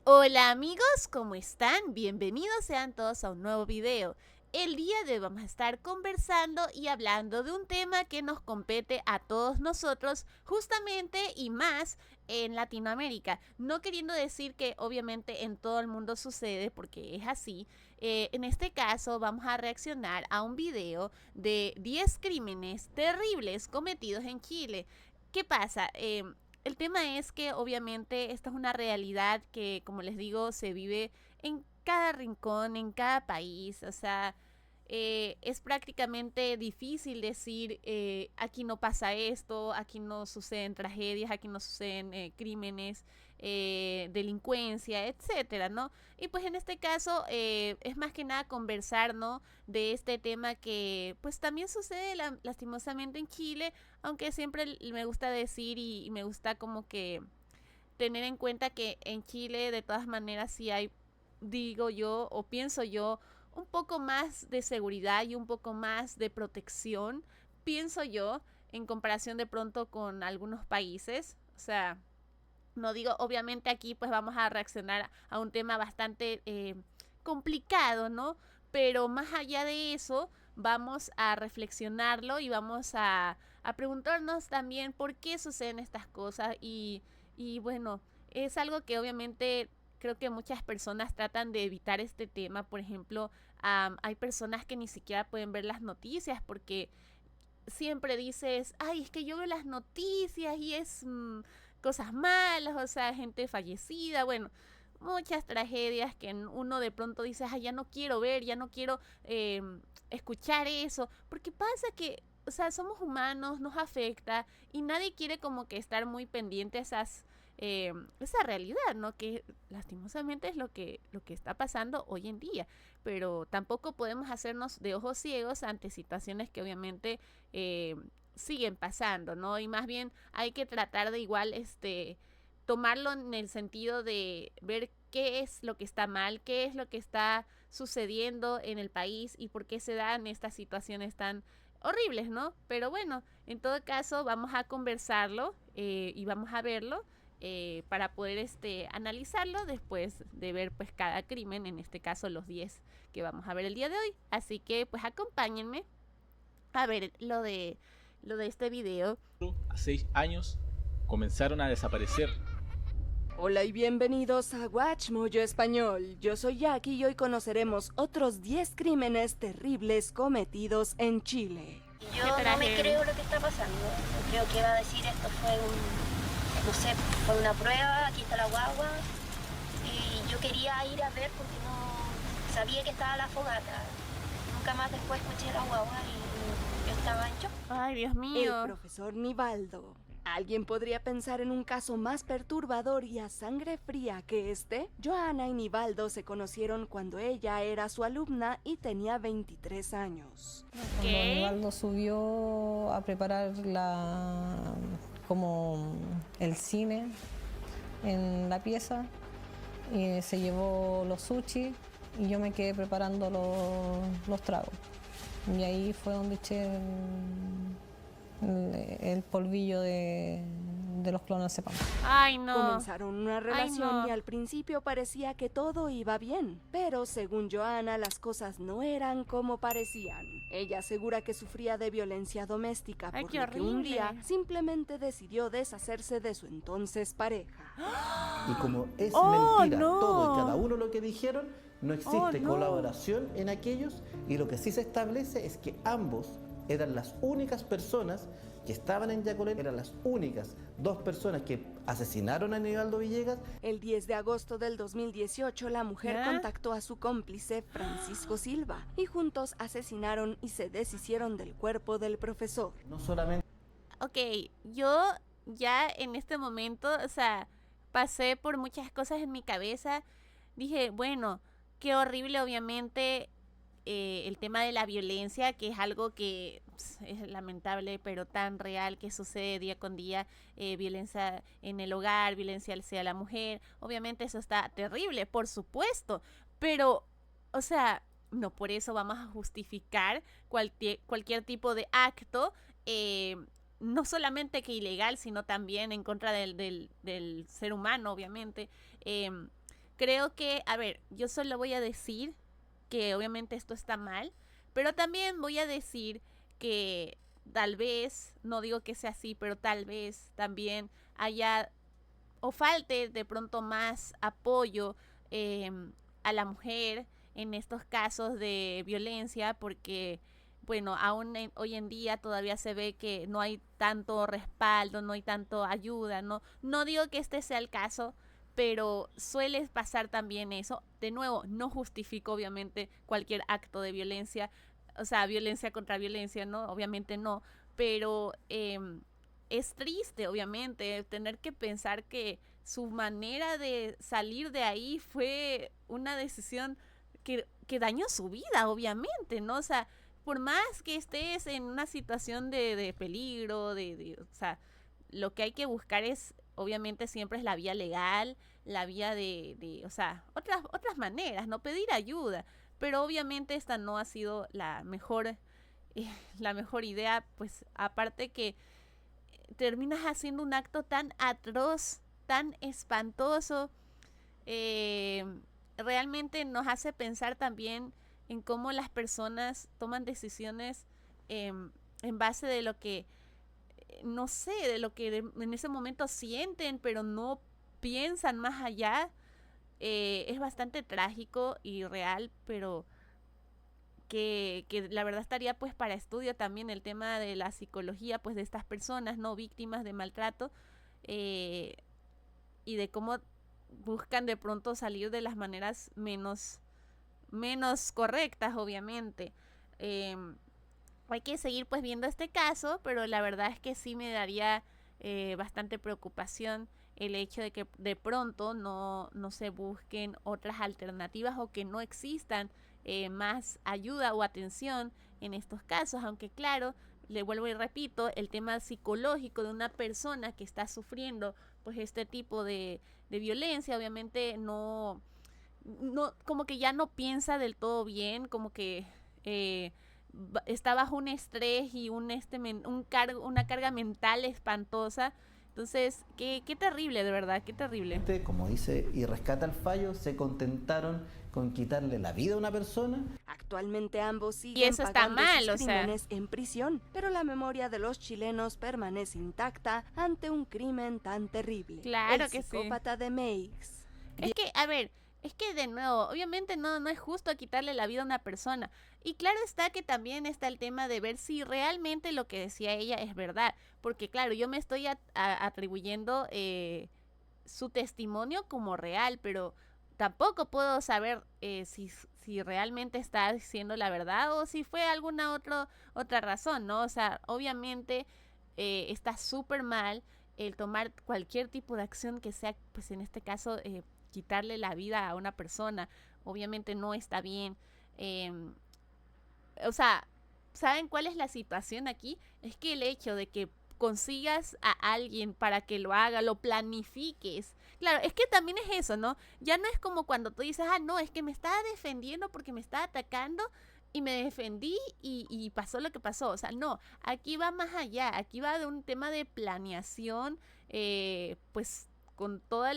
Hola amigos, ¿cómo están? Bienvenidos sean todos a un nuevo video. El día de hoy vamos a estar conversando y hablando de un tema que nos compete a todos nosotros justamente y más en Latinoamérica. No queriendo decir que obviamente en todo el mundo sucede porque es así. En este caso vamos a reaccionar a un video de 10 crímenes terribles cometidos en Chile. ¿Qué pasa? El tema es que obviamente esta es una realidad que, como les digo, se vive en cada rincón, en cada país. O sea, es prácticamente difícil decir aquí no pasa esto, aquí no suceden tragedias, aquí no suceden crímenes, delincuencia, etcétera, ¿no? Y pues en este caso es más que nada conversar, ¿no? De este tema que pues también sucede lastimosamente en Chile, aunque siempre me gusta decir y me gusta como que tener en cuenta que en Chile de todas maneras sí hay, digo yo o pienso yo, un poco más de seguridad y un poco más de protección, pienso yo, en comparación de pronto con algunos países. O sea, no digo, obviamente aquí pues vamos a reaccionar a un tema bastante complicado, ¿no? Pero más allá de eso, vamos a reflexionarlo y vamos a preguntarnos también por qué suceden estas cosas y bueno, es algo que obviamente creo que muchas personas tratan de evitar este tema. Por ejemplo, hay personas que ni siquiera pueden ver las noticias porque siempre dices, ay, es que yo veo las noticias y es cosas malas, o sea, gente fallecida, bueno, muchas tragedias que uno de pronto dice, ay, ya no quiero ver, ya no quiero escuchar eso, porque pasa que, o sea, somos humanos, nos afecta y nadie quiere como que estar muy pendiente a esa realidad, ¿no? Que lastimosamente es lo que está pasando hoy en día, pero tampoco podemos hacernos de ojos ciegos ante situaciones que obviamente eh, siguen pasando, ¿no? Y más bien hay que tratar de igual tomarlo en el sentido de ver qué es lo que está mal, qué es lo que está sucediendo en el país y por qué se dan estas situaciones tan horribles, ¿no? Pero bueno, en todo caso vamos a conversarlo y vamos a verlo para poder analizarlo después de ver pues cada crimen, en este caso los 10 que vamos a ver el día de hoy. Así que pues acompáñenme a ver lo de este video. A 6 años comenzaron a desaparecer. Hola y bienvenidos a Watch Moyo Español. Yo soy Jackie y hoy conoceremos otros 10 crímenes terribles cometidos en Chile. Yo no me creo lo que está pasando. Yo creo que va a decir esto fue no sé, fue una prueba, aquí está la guagua. Y yo quería ir a ver porque no sabía que estaba la fogata. Nunca más después escuché la guagua y yo estaba en shock. Ay, Dios El mío. profesor Nivaldo. ¿Alguien podría pensar en un caso más perturbador y a sangre fría que este? Joana y Nivaldo se conocieron cuando ella era su alumna y tenía 23 años. Cuando Nivaldo subió a preparar como el cine en la pieza, y se llevó los sushi y yo me quedé preparando los tragos. Y ahí fue donde eché el polvillo de los clonazepam. Ay, no. Comenzaron una relación no. y al principio parecía que todo iba bien, pero según Joana las cosas no eran como parecían. Ella asegura que sufría de violencia doméstica, Ay, por qué lo que un horrible. día simplemente decidió deshacerse de su entonces pareja. Y como es ¡Oh, mentira no! todo y cada uno lo que dijeron, no existe no! colaboración en aquellos, y lo que sí se establece es que ambos eran las únicas personas que estaban en Yacolén, eran las únicas dos personas que asesinaron a Nivaldo Villegas. El 10 de agosto del 2018, la mujer ¿Ya? contactó a su cómplice Francisco Silva y juntos asesinaron y se deshicieron del cuerpo del profesor. No solamente Ok, yo ya en este momento, o sea, pasé por muchas cosas en mi cabeza. Dije, bueno, qué horrible obviamente el tema de la violencia, que es algo que es lamentable, pero tan real, que sucede día con día, violencia en el hogar, violencia hacia la mujer. Obviamente eso está terrible, por supuesto, pero, o sea, no por eso vamos a justificar cualquier tipo de acto, no solamente que ilegal, sino también en contra del ser humano, obviamente. creo que, a ver, yo solo voy a decir que obviamente esto está mal, pero también voy a decir que tal vez, no digo que sea así, pero tal vez también haya o falte de pronto más apoyo a la mujer en estos casos de violencia, porque bueno, aún hoy en día todavía se ve que no hay tanto respaldo, no hay tanto ayuda, no digo que este sea el caso, pero suele pasar también eso. De nuevo, no justifico obviamente cualquier acto de violencia, o sea, violencia contra violencia, ¿no? Obviamente no, pero es triste, obviamente, tener que pensar que su manera de salir de ahí fue una decisión que dañó su vida, obviamente, ¿no? O sea, por más que estés en una situación de peligro, o sea, lo que hay que buscar es, obviamente, siempre es la vía legal, la vía o sea, otras maneras, ¿no? Pedir ayuda, pero obviamente esta no ha sido la mejor idea, pues aparte que terminas haciendo un acto tan atroz, tan espantoso, realmente nos hace pensar también en cómo las personas toman decisiones en base de lo que, no sé, de lo que en ese momento sienten, pero no piensan más allá. Es bastante trágico y real, pero que la verdad estaría pues para estudio también el tema de la psicología pues de estas personas, no víctimas de maltrato, y de cómo buscan de pronto salir de las maneras menos correctas, obviamente. Hay que seguir pues viendo este caso, pero la verdad es que sí me daría bastante preocupación el hecho de que de pronto no se busquen otras alternativas o que no existan más ayuda o atención en estos casos, aunque claro, le vuelvo y repito, el tema psicológico de una persona que está sufriendo pues este tipo de violencia, obviamente no como que ya no piensa del todo bien, como que está bajo un estrés y una carga mental espantosa. Entonces, qué terrible, de verdad, qué terrible. Como dice y rescata el fallo, se contentaron con quitarle la vida a una persona. Actualmente ambos siguen y eso está pagando mal, sus o sea, crímenes en prisión, pero la memoria de los chilenos permanece intacta ante un crimen tan terrible. Claro el que sí. psicópata de Meix. Es que, a ver, es que de nuevo, obviamente no es justo quitarle la vida a una persona. Y claro está que también está el tema de ver si realmente lo que decía ella es verdad. Porque claro, yo me estoy atribuyendo su testimonio como real, pero tampoco puedo saber si realmente está diciendo la verdad o si fue alguna otra razón, ¿no? O sea, obviamente está súper mal el tomar cualquier tipo de acción que sea, pues en este caso, quitarle la vida a una persona. Obviamente no está bien. O sea, ¿saben cuál es la situación aquí? Es que el hecho de que consigas a alguien para que lo haga, lo planifiques. Claro, es que también es eso, ¿no? Ya no es como cuando tú dices, no, es que me estaba defendiendo porque me estaba atacando y me defendí y pasó lo que pasó. O sea, no, aquí va más allá, aquí va de un tema de planeación, pues con toda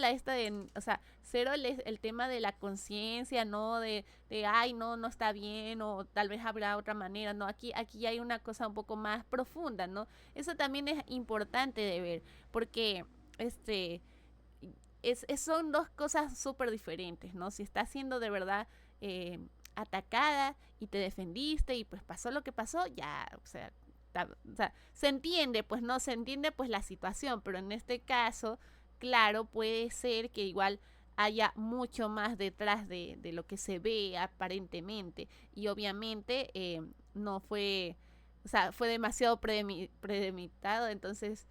o sea, cero el tema de la conciencia, ¿no? De ay, no está bien, o tal vez habrá otra manera, ¿no? Aquí hay una cosa un poco más profunda, ¿no? Eso también es importante de ver, porque son dos cosas súper diferentes, ¿no? Si estás siendo de verdad atacada y te defendiste y pues pasó lo que pasó, ya, o sea, se entiende, pues no se entiende pues la situación, pero en este caso, claro, puede ser que igual haya mucho más detrás de lo que se ve aparentemente, y obviamente no fue, o sea, fue demasiado premeditado, entonces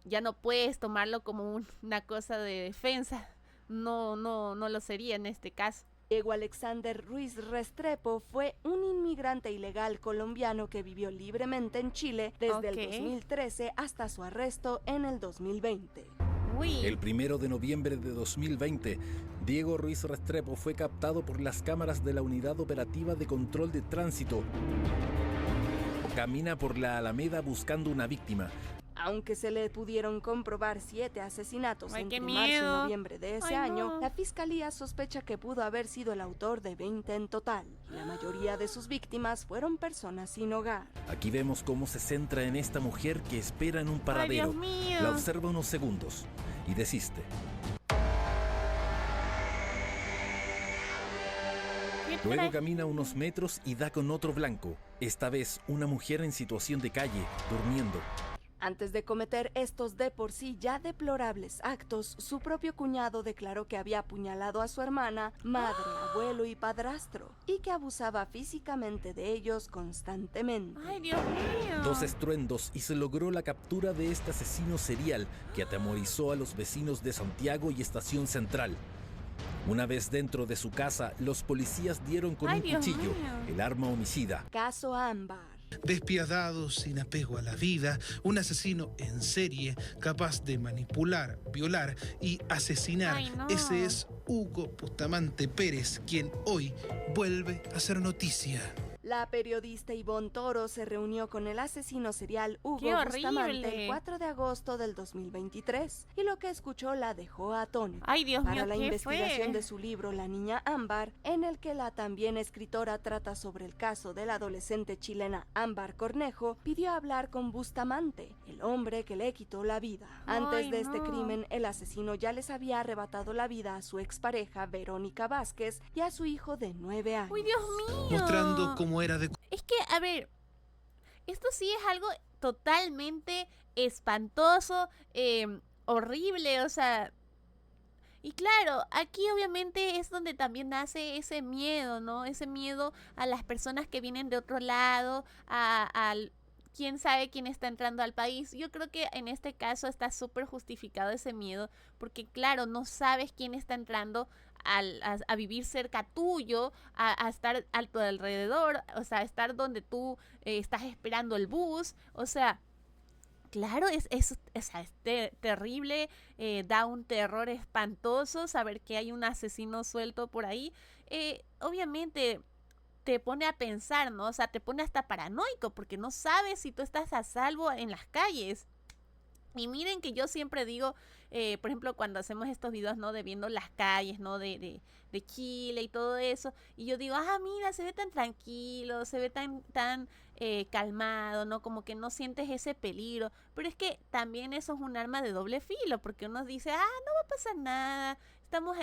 ya no puedes tomarlo como una cosa de defensa, no lo sería en este caso. Diego Alexander Ruiz Restrepo fue un inmigrante ilegal colombiano que vivió libremente en Chile desde el 2013 hasta su arresto en el 2020. El 1 de noviembre de 2020, Diego Ruiz Restrepo fue captado por las cámaras de la Unidad Operativa de Control de Tránsito. Camina por la Alameda buscando una víctima. Aunque se le pudieron comprobar 7 asesinatos Ay, qué entre marzo y miedo. noviembre de ese Ay, año, no. la fiscalía sospecha que pudo haber sido el autor de 20 en total. Y la mayoría de sus víctimas fueron personas sin hogar. Aquí vemos cómo se centra en esta mujer que espera en un Ay, paradero. Dios mío. La observa unos segundos y desiste. ¿Qué Luego trae? camina unos metros y da con otro blanco. Esta vez una mujer en situación de calle, durmiendo. Antes de cometer estos de por sí ya deplorables actos, su propio cuñado declaró que había apuñalado a su hermana, madre, abuelo y padrastro, y que abusaba físicamente de ellos constantemente. Ay, Dios mío. 2 estruendos y se logró la captura de este asesino serial que atemorizó a los vecinos de Santiago y Estación Central. Una vez dentro de su casa, los policías dieron con Ay, un Dios cuchillo, mío. el arma homicida. Caso Ámbar. Despiadado, sin apego a la vida, un asesino en serie capaz de manipular, violar y asesinar. Ay, no. Ese es Hugo Bustamante Pérez, quien hoy vuelve a hacer noticia. La periodista Ivonne Toro se reunió con el asesino serial Hugo ¡Qué Bustamante horrible! el 4 de agosto del 2023 y lo que escuchó la dejó atónita. Ay, Dios Para mío, la ¿qué investigación fue? de su libro La Niña Ámbar, en el que la también escritora trata sobre el caso de la adolescente chilena Ámbar Cornejo, pidió hablar con Bustamante, el hombre que le quitó la vida. Antes Ay, de este no. crimen, el asesino ya les había arrebatado la vida a su expareja Verónica Vázquez y a su hijo de 9 años. Uy, Dios mío. Mostrando cómo era de Es que, a ver, esto sí es algo totalmente espantoso, horrible, o sea... Y claro, aquí obviamente es donde también nace ese miedo, ¿no? Ese miedo a las personas que vienen de otro lado, al quién sabe quién está entrando al país. Yo creo que en este caso está súper justificado ese miedo, porque claro, no sabes quién está entrando a vivir cerca tuyo, a estar a tu alrededor, o sea, a estar donde tú estás esperando el bus, o sea... Claro, es terrible, da un terror espantoso saber que hay un asesino suelto por ahí. Obviamente te pone a pensar, ¿no? O sea, te pone hasta paranoico porque no sabes si tú estás a salvo en las calles. Y miren que yo siempre digo, por ejemplo, cuando hacemos estos videos, ¿no? De viendo las calles, ¿no? De Chile y todo eso. Y yo digo, mira, se ve tan tranquilo, se ve tan calmado, ¿no? Como que no sientes ese peligro. Pero es que también eso es un arma de doble filo, porque uno dice, no va a pasar nada.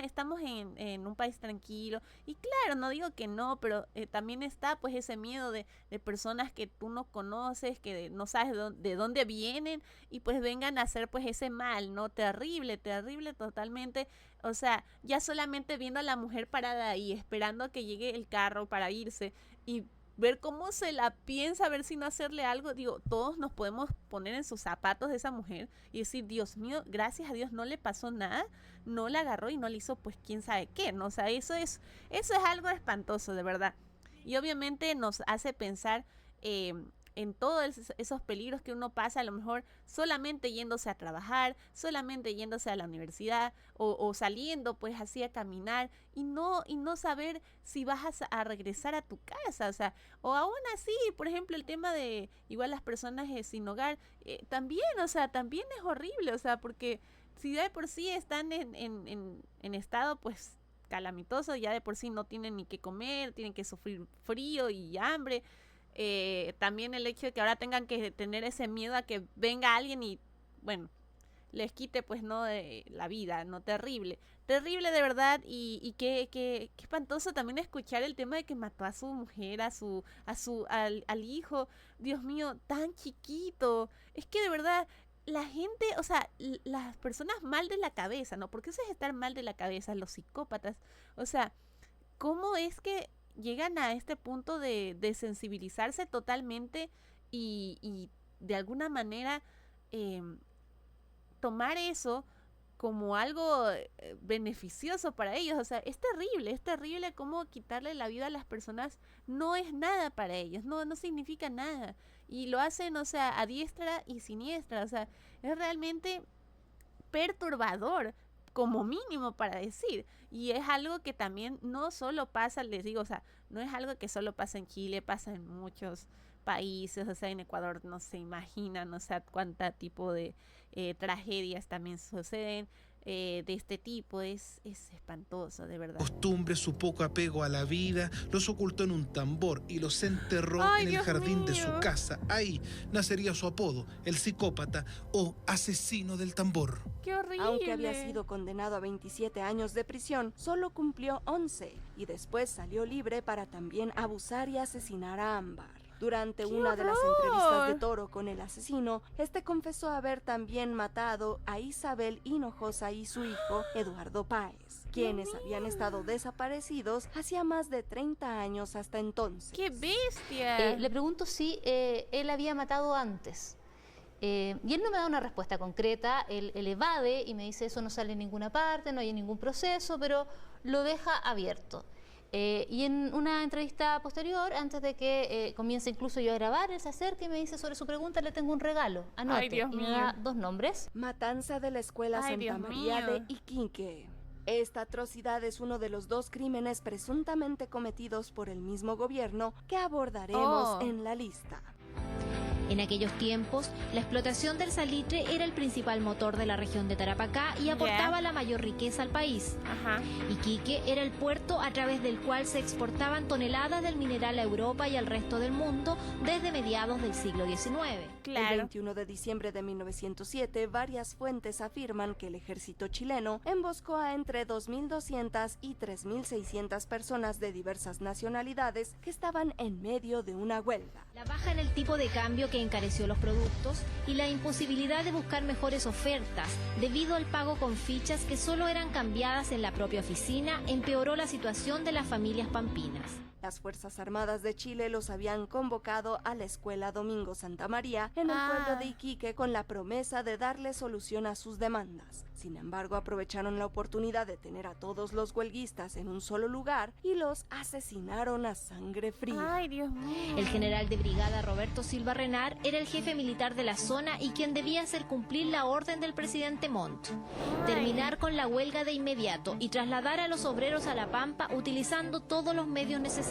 Estamos en un país tranquilo. Y claro, no digo que no, pero también está pues ese miedo de personas que tú no conoces, que no sabes de dónde vienen y pues vengan a hacer pues ese mal, ¿no? Terrible, terrible totalmente. O sea, ya solamente viendo a la mujer parada ahí, esperando a que llegue el carro para irse y ver cómo se la piensa, ver si no hacerle algo. Digo, todos nos podemos poner en sus zapatos de esa mujer y decir, Dios mío, gracias a Dios no le pasó nada, no la agarró y no le hizo pues quién sabe qué, ¿no? O sea, eso es algo espantoso, de verdad. Y obviamente nos hace pensar en todos esos peligros que uno pasa, a lo mejor solamente yéndose a trabajar, solamente yéndose a la universidad o saliendo pues así a caminar y no saber si vas a regresar a tu casa, o sea, o aún así, por ejemplo, el tema de igual las personas sin hogar, también, o sea, también es horrible, o sea, porque si de por sí están en estado pues calamitoso, ya de por sí no tienen ni qué comer, tienen que sufrir frío y hambre. También el hecho de que ahora tengan que tener ese miedo a que venga alguien y, bueno, les quite pues no la vida, no, terrible de verdad. Y qué espantoso también escuchar el tema de que mató a su mujer, al hijo, Dios mío, tan chiquito. Es que de verdad la gente, o sea, las personas mal de la cabeza, ¿no? Porque eso es estar mal de la cabeza, los psicópatas, o sea, ¿cómo es que llegan a este punto de sensibilizarse totalmente y de alguna manera tomar eso como algo beneficioso para ellos? O sea, es terrible cómo quitarle la vida a las personas no es nada para ellos, no significa nada. Y lo hacen, o sea, a diestra y siniestra, o sea, es realmente perturbador, como mínimo para decir. Y es algo que también no solo pasa, les digo, o sea, no es algo que solo pasa en Chile, pasa en muchos países, o sea, en Ecuador no se imaginan, o sea, cuánta tipo de tragedias también suceden de este tipo. Es espantoso, de verdad. Costumbre, su poco apego a la vida, los ocultó en un tambor y los enterró ¡Ay, en el Dios jardín de mío! su casa. Ahí nacería su apodo, el psicópata o asesino del tambor. ¡Qué horrible! Aunque había sido condenado a 27 años de prisión, solo cumplió 11 y después salió libre para también abusar y asesinar a Ámbar. Durante una de las entrevistas de Toro con el asesino, este confesó haber también matado a Isabel Hinojosa y su hijo, Eduardo Páez, quienes habían estado desaparecidos hacía más de 30 años hasta entonces. ¡Qué bestia! Le pregunto si él había matado antes. Y él no me da una respuesta concreta, él evade y me dice eso no sale en ninguna parte, no hay ningún proceso, pero lo deja abierto. Y en una entrevista posterior, antes de que comience incluso yo a grabar, él se acerca y me dice sobre su pregunta, le tengo un regalo, anote. Ay, Dios y me mío. da 2 nombres. Matanza de la Escuela Ay, Santa Dios María mío. de Iquique. Esta atrocidad es uno de los 2 crímenes presuntamente cometidos por el mismo gobierno que abordaremos en la lista. En aquellos tiempos, la explotación del salitre era el principal motor de la región de Tarapacá y aportaba la mayor riqueza al país. Ajá. Iquique era el puerto a través del cual se exportaban toneladas del mineral a Europa y al resto del mundo desde mediados del siglo XIX. El Claro. 21 de diciembre de 1907, varias fuentes afirman que el ejército chileno emboscó a entre 2.200 y 3.600 personas de diversas nacionalidades que estaban en medio de una huelga. La baja en el tipo de cambio que encareció los productos y la imposibilidad de buscar mejores ofertas debido al pago con fichas que solo eran cambiadas en la propia oficina empeoró la situación de las familias pampinas. Las Fuerzas Armadas de Chile los habían convocado a la Escuela Domingo Santa María en el pueblo de Iquique con la promesa de darle solución a sus demandas. Sin embargo, aprovecharon la oportunidad de tener a todos los huelguistas en un solo lugar y los asesinaron a sangre fría. Ay, Dios mío. El general de brigada Roberto Silva Renar era el jefe militar de la zona y quien debía hacer cumplir la orden del presidente Montt. Terminar con la huelga de inmediato y trasladar a los obreros a La Pampa utilizando todos los medios necesarios.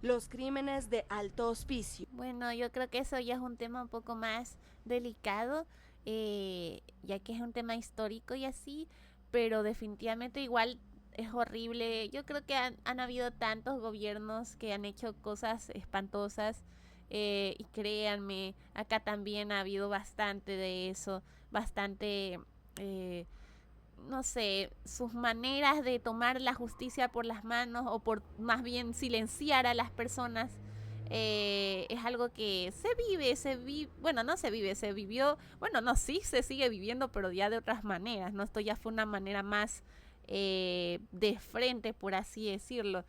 Los crímenes de alto hospicio. Bueno, yo creo que eso ya es un tema un poco más delicado, ya que es un tema histórico y así, pero definitivamente igual es horrible. Yo creo que han habido tantos gobiernos que han hecho cosas espantosas, y créanme, acá también ha habido bastante de eso, bastante... no sé, sus maneras de tomar la justicia por las manos o por más bien silenciar a las personas, es algo que se vive, bueno, no se vive, se vivió, bueno, no, sí se sigue viviendo, pero ya de otras maneras, ¿no? Esto ya fue una manera más de frente, por así decirlo,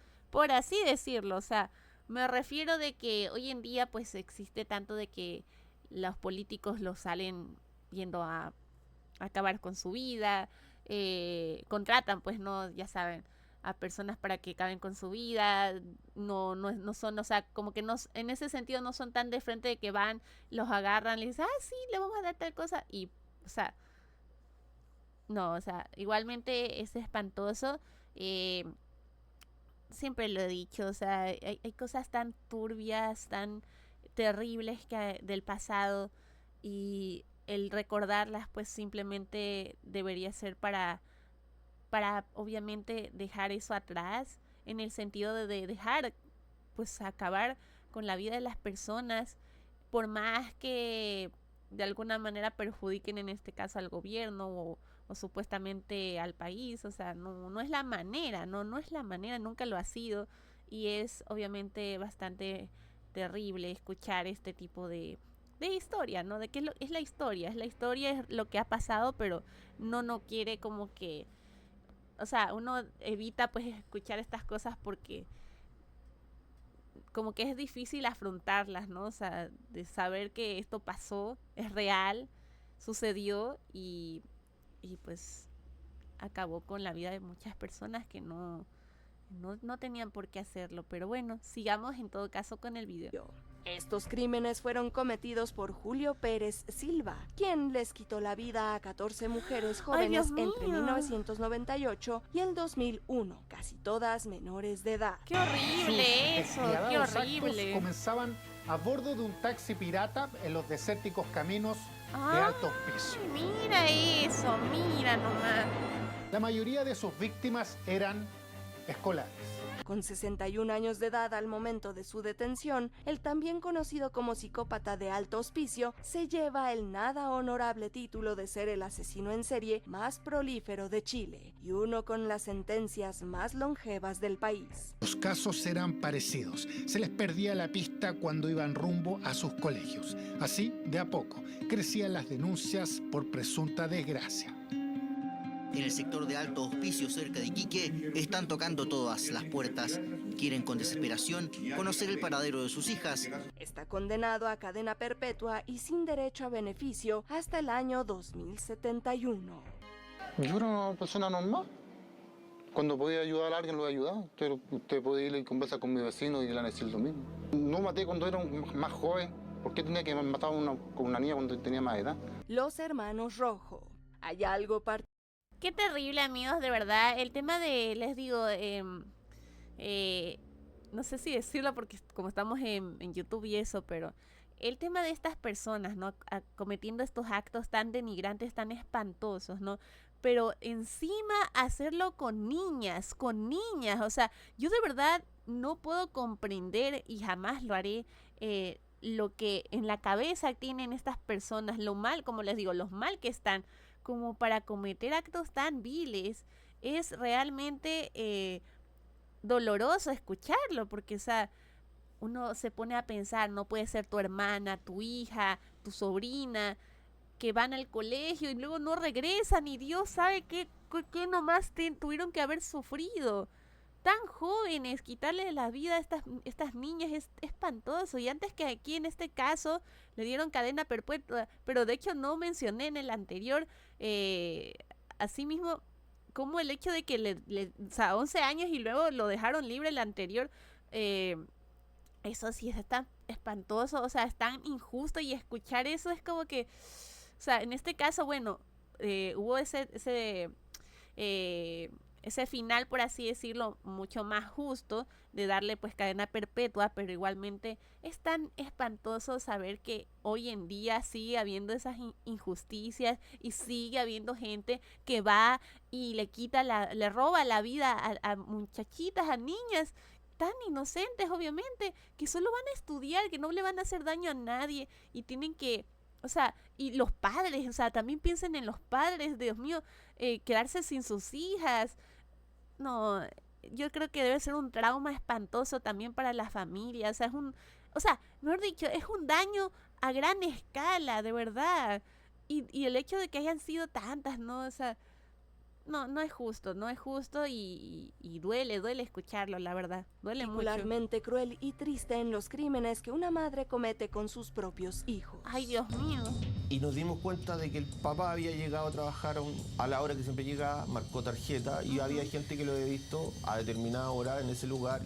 o sea, me refiero de que hoy en día pues existe tanto de que los políticos lo salen yendo a acabar con su vida, contratan pues no, ya saben, a personas para que acaben con su vida, no son, o sea, como que no, en ese sentido no son tan de frente de que van, los agarran, les dicen, sí, le vamos a dar tal cosa, y, o sea, no, o sea, igualmente es espantoso, siempre lo he dicho, o sea, hay cosas tan turbias, tan terribles del pasado, y el recordarlas pues simplemente debería ser para obviamente dejar eso atrás, en el sentido de dejar pues acabar con la vida de las personas, por más que de alguna manera perjudiquen en este caso al gobierno o supuestamente al país. O sea, no es la manera, no es la manera, nunca lo ha sido, y es obviamente bastante terrible escuchar este tipo de historia, ¿no? De que es la historia, es lo que ha pasado, pero no quiere como que, o sea, uno evita pues escuchar estas cosas porque como que es difícil afrontarlas, ¿no? O sea, de saber que esto pasó, es real, sucedió y pues acabó con la vida de muchas personas que no tenían por qué hacerlo. Pero bueno, sigamos en todo caso con el video. Estos crímenes fueron cometidos por Julio Pérez Silva, quien les quitó la vida a 14 mujeres jóvenes entre 1998 y el 2001, casi todas menores de edad. ¡Qué horrible eso! ¡Qué horrible! Comenzaban a bordo de un taxi pirata en los desérticos caminos de Alto Hospicio. Mira eso, mira nomás. La mayoría de sus víctimas eran escolares. Con 61 años de edad al momento de su detención, el también conocido como psicópata de Alto Hospicio se lleva el nada honorable título de ser el asesino en serie más prolífero de Chile y uno con las sentencias más longevas del país. Los casos eran parecidos. Se les perdía la pista cuando iban rumbo a sus colegios. Así, de a poco, crecían las denuncias por presunta desgracia. En el sector de Alto Hospicio, cerca de Iquique, están tocando todas las puertas. Quieren con desesperación conocer el paradero de sus hijas. Está condenado a cadena perpetua y sin derecho a beneficio hasta el año 2071. Yo era una persona normal. Cuando podía ayudar a alguien, lo he ayudado. Usted puede ir y conversar con mi vecino y le van a decir lo mismo. No maté cuando era más joven. ¿Por qué tenía que matar con una niña cuando tenía más edad? Los hermanos Rojo. ¿Hay algo particular? Qué terrible, amigos, de verdad. El tema de, les digo, no sé si decirlo porque como estamos en YouTube y eso, pero el tema de estas personas, ¿no? Cometiendo estos actos tan denigrantes, tan espantosos, ¿no? Pero encima hacerlo con niñas, o sea, yo de verdad no puedo comprender y jamás lo haré, lo que en la cabeza tienen estas personas, lo mal, como les digo, los mal que están, como para cometer actos tan viles. Es realmente doloroso escucharlo, porque, o sea, uno se pone a pensar, no puede ser tu hermana, tu hija, tu sobrina, que van al colegio y luego no regresan y Dios sabe qué nomás tuvieron que haber sufrido. Tan jóvenes, quitarle la vida a estas niñas es espantoso. Y antes que aquí en este caso le dieron cadena perpetua, pero de hecho no mencioné en el anterior, asimismo, como el hecho de que o sea, 11 años y luego lo dejaron libre el anterior, eso sí es tan espantoso, o sea, es tan injusto, y escuchar eso es como que, o sea, en este caso, bueno, hubo ese final, por así decirlo, mucho más justo, de darle pues cadena perpetua, pero igualmente es tan espantoso saber que hoy en día sigue habiendo esas injusticias y sigue habiendo gente que va y le roba la vida a muchachitas, a niñas tan inocentes, obviamente, que solo van a estudiar, que no le van a hacer daño a nadie y tienen que, o sea, y los padres, o sea, también piensen en los padres, Dios mío, quedarse sin sus hijas. No, yo creo que debe ser un trauma espantoso también para la familia. O sea, mejor dicho, es un daño a gran escala, de verdad. Y el hecho de que hayan sido tantas, ¿no? O sea, no es justo, y duele escucharlo, la verdad. Duele mucho. Particularmente cruel y triste en los crímenes que una madre comete con sus propios hijos. Ay, Dios mío. Y nos dimos cuenta de que el papá había llegado a trabajar a la hora que siempre llegaba, marcó tarjeta, y había gente que lo había visto a determinada hora en ese lugar.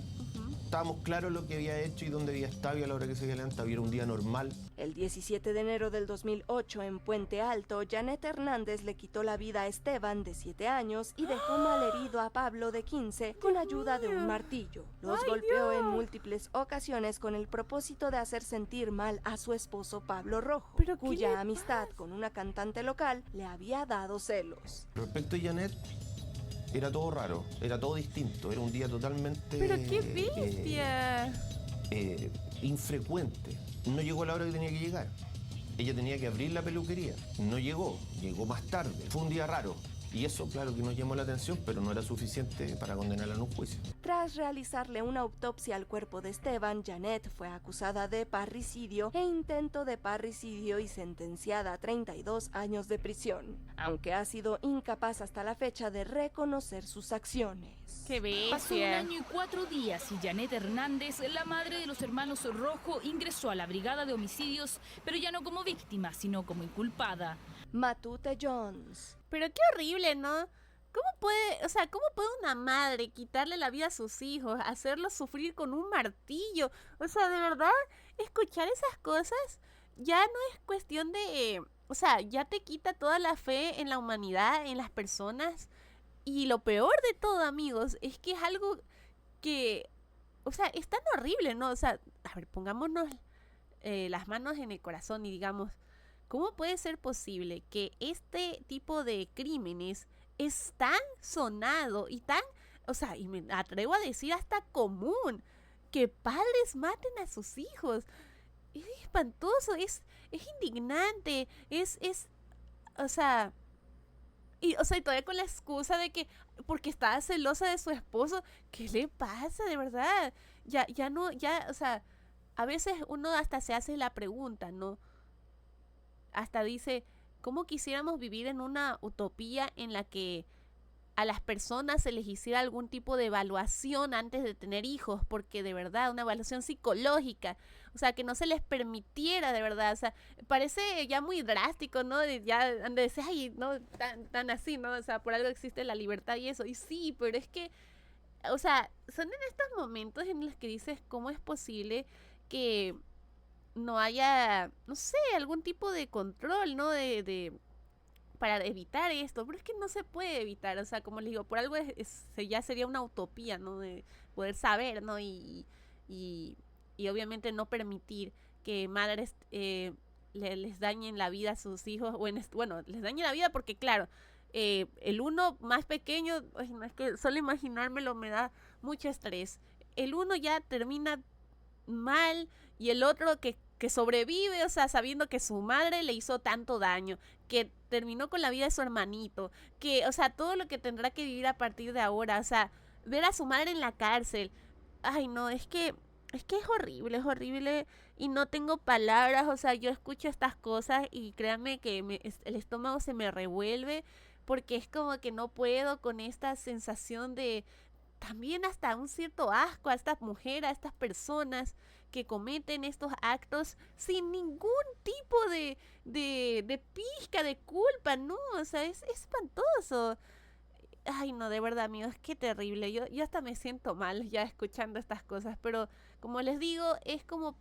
Estábamos claros lo que había hecho y dónde había estado y a la hora que se había levantado. Era un día normal. El 17 de enero del 2008, en Puente Alto, Janet Hernández le quitó la vida a Esteban, de 7 años, y dejó malherido a Pablo, de 15, con ayuda de un martillo. Los golpeó en múltiples ocasiones con el propósito de hacer sentir mal a su esposo Pablo Rojo, cuya amistad con una cantante local le había dado celos. Respecto a Janet, era todo raro, era todo distinto, era un día totalmente... ¡Pero qué bestia! Infrecuente. No llegó a la hora que tenía que llegar. Ella tenía que abrir la peluquería. No llegó más tarde. Fue un día raro. Y eso, claro, que nos llamó la atención, pero no era suficiente para condenarla en un juicio. Tras realizarle una autopsia al cuerpo de Esteban, Janet fue acusada de parricidio e intento de parricidio y sentenciada a 32 años de prisión, aunque ha sido incapaz hasta la fecha de reconocer sus acciones. ¡Qué bestia! Pasó 1 año y 4 días y Janet Hernández, la madre de los hermanos Rojo, ingresó a la Brigada de Homicidios, pero ya no como víctima, sino como inculpada. Matute Jones. Pero qué horrible, ¿no? ¿Cómo puede una madre quitarle la vida a sus hijos, hacerlos sufrir con un martillo? O sea, de verdad, escuchar esas cosas ya no es cuestión de... O sea, ya te quita toda la fe en la humanidad, en las personas. Y lo peor de todo, amigos, es que es algo que... O sea, es tan horrible, ¿no? O sea, a ver, pongámonos las manos en el corazón y digamos, ¿cómo puede ser posible que este tipo de crímenes es tan sonado y tan, o sea, y me atrevo a decir hasta común, que padres maten a sus hijos? Es espantoso, es indignante, o sea, y todavía con la excusa de que porque estaba celosa de su esposo. ¿Qué le pasa, de verdad? O sea, a veces uno hasta se hace la pregunta, ¿no? Hasta dice, ¿cómo quisiéramos vivir en una utopía en la que a las personas se les hiciera algún tipo de evaluación antes de tener hijos? Porque de verdad, una evaluación psicológica, o sea, que no se les permitiera, de verdad, o sea, parece ya muy drástico, ¿no? Ya de decir, ay, no, tan así, ¿no? O sea, por algo existe la libertad y eso, y sí, pero es que, o sea, son en estos momentos en los que dices, ¿cómo es posible que no haya, no sé, algún tipo de control, ¿no? Para evitar esto, pero es que no se puede evitar, o sea, como les digo, por algo ya sería una utopía, ¿no? De poder saber, ¿no? Y obviamente no permitir que madres les dañen la vida a sus hijos, bueno, les dañen la vida porque claro, el uno más pequeño, no, es que solo imaginármelo me da mucho estrés. El uno ya termina mal y el otro que sobrevive, o sea, sabiendo que su madre le hizo tanto daño, que terminó con la vida de su hermanito, que, o sea, todo lo que tendrá que vivir a partir de ahora, o sea, ver a su madre en la cárcel. Ay, no, es que es horrible y no tengo palabras, o sea, yo escucho estas cosas y créanme que el estómago se me revuelve porque es como que no puedo con esta sensación de también hasta un cierto asco a estas mujeres, a estas personas que cometen estos actos sin ningún tipo de pizca de culpa, ¿no? O sea, es espantoso. Ay, no, de verdad, amigos, qué terrible. Yo hasta me siento mal ya escuchando estas cosas, pero como les digo, es como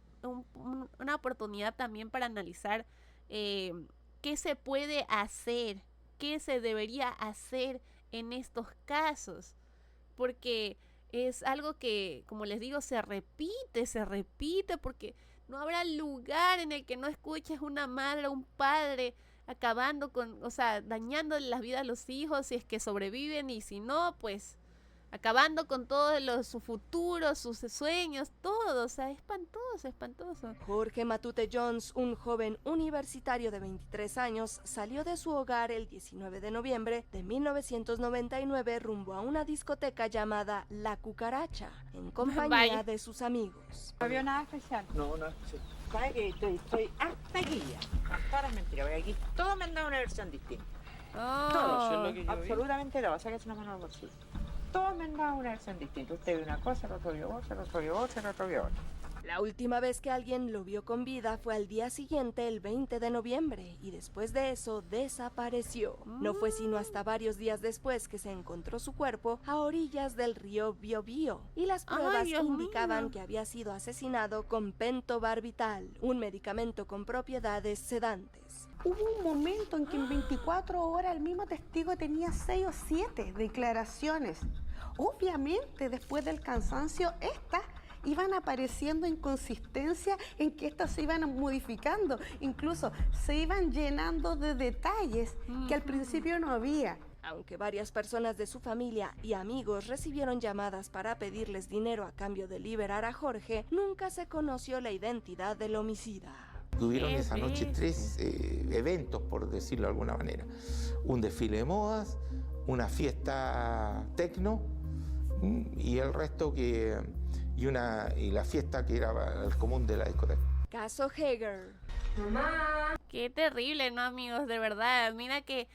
una oportunidad también para analizar qué se puede hacer, qué se debería hacer en estos casos, porque es algo que, como les digo, se repite, porque no habrá lugar en el que no escuches una madre o un padre acabando con, o sea, dañándole la vida a los hijos si es que sobreviven y si no, pues acabando con todo su futuro, sus sueños, todo, o sea, espantoso. Jorge Matute Jones, un joven universitario de 23 años, salió de su hogar el 19 de noviembre de 1999 rumbo a una discoteca llamada La Cucaracha, en compañía de sus amigos. ¿No vio nada especial? No, nada especial. ¿Sabes que estoy harta guía? Hasta ahora es mentira, porque aquí todos me han dado una versión distinta. Todos, eso es lo que yo absolutamente todo, sáquese una mano al bolsillo. Todos me han dado una versión distinta. Usted vio una cosa, el otro vio otra, el otro vio otra, el otro vio otra. La última vez que alguien lo vio con vida fue al día siguiente, el 20 de noviembre, y después de eso desapareció. No fue sino hasta varios días después que se encontró su cuerpo a orillas del río Biobío, y las pruebas indicaban que había sido asesinado con pentobarbital, un medicamento con propiedades sedantes. Hubo un momento en que en 24 horas el mismo testigo tenía 6 o 7 declaraciones. Obviamente, después del cansancio, estas iban apareciendo inconsistencias en que estas se iban modificando, incluso se iban llenando de detalles que al principio no había. Aunque varias personas de su familia y amigos recibieron llamadas para pedirles dinero a cambio de liberar a Jorge, nunca se conoció la identidad del homicida. Tuvieron esa noche 3 eventos, por decirlo de alguna manera. Un desfile de modas, una fiesta tecno y el resto y la fiesta que era el común de la discoteca. Caso Hager. Mamá. Qué terrible, ¿no, amigos? De verdad, mira que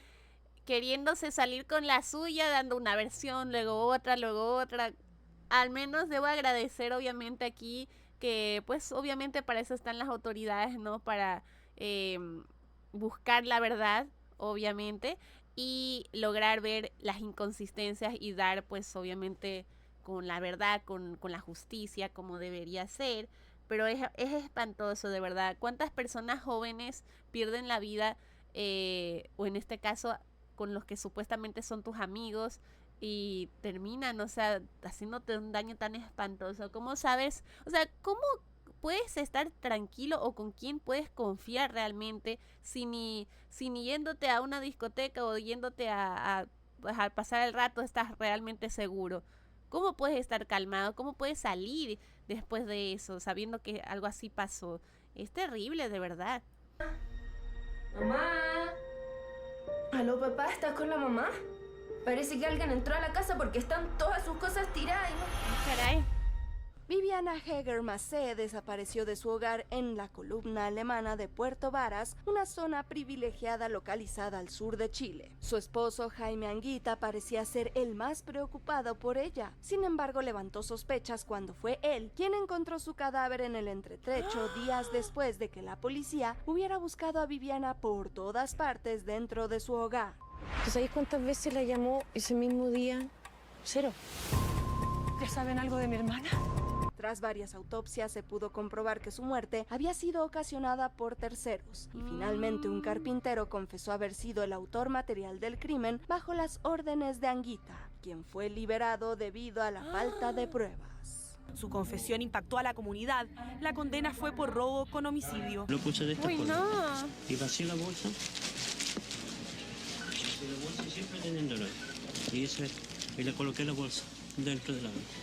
queriéndose salir con la suya, dando una versión, luego otra. Al menos debo agradecer, obviamente, aquí que, pues, obviamente para eso están las autoridades, ¿no? Para buscar la verdad, obviamente, y lograr ver las inconsistencias y dar, pues, obviamente, con la verdad, con la justicia, como debería ser. Pero es espantoso, de verdad. ¿Cuántas personas jóvenes pierden la vida, o en este caso, con los que supuestamente son tus amigos, y terminan, o sea, haciéndote un daño tan espantoso? ¿Cómo sabes? O sea, ¿cómo puedes estar tranquilo o con quién puedes confiar realmente si ni yéndote a una discoteca o yéndote pues, a pasar el rato estás realmente seguro? ¿Cómo puedes estar calmado? ¿Cómo puedes salir después de eso, sabiendo que algo así pasó? Es terrible, de verdad. Mamá. ¿Aló, papá? ¿Estás con la mamá? Parece que alguien entró a la casa porque están todas sus cosas tiradas y no... Caray. Viviana Heger-Massé desapareció de su hogar en la columna alemana de Puerto Varas, una zona privilegiada localizada al sur de Chile. Su esposo Jaime Anguita parecía ser el más preocupado por ella. Sin embargo, levantó sospechas cuando fue él quien encontró su cadáver en el entretrecho días después de que la policía hubiera buscado a Viviana por todas partes dentro de su hogar. ¿Sabéis cuántas veces la llamó ese mismo día? 0. ¿Ya saben algo de mi hermana? Tras varias autopsias se pudo comprobar que su muerte había sido ocasionada por terceros y finalmente un carpintero confesó haber sido el autor material del crimen bajo las órdenes de Anguita, quien fue liberado debido a la falta de pruebas. Su confesión impactó a la comunidad. La condena fue por robo con homicidio. Lo puse de esta Uy, forma. no. Y vacié la bolsa. Y la bolsa siempre teniéndolo. Y le coloqué la bolsa dentro de la bolsa.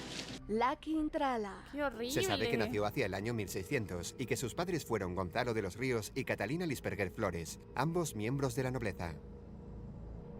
La Quintrala. ¡Qué horrible! Se sabe que nació hacia el año 1600 y que sus padres fueron Gonzalo de los Ríos y Catalina Lisperger Flores, ambos miembros de la nobleza.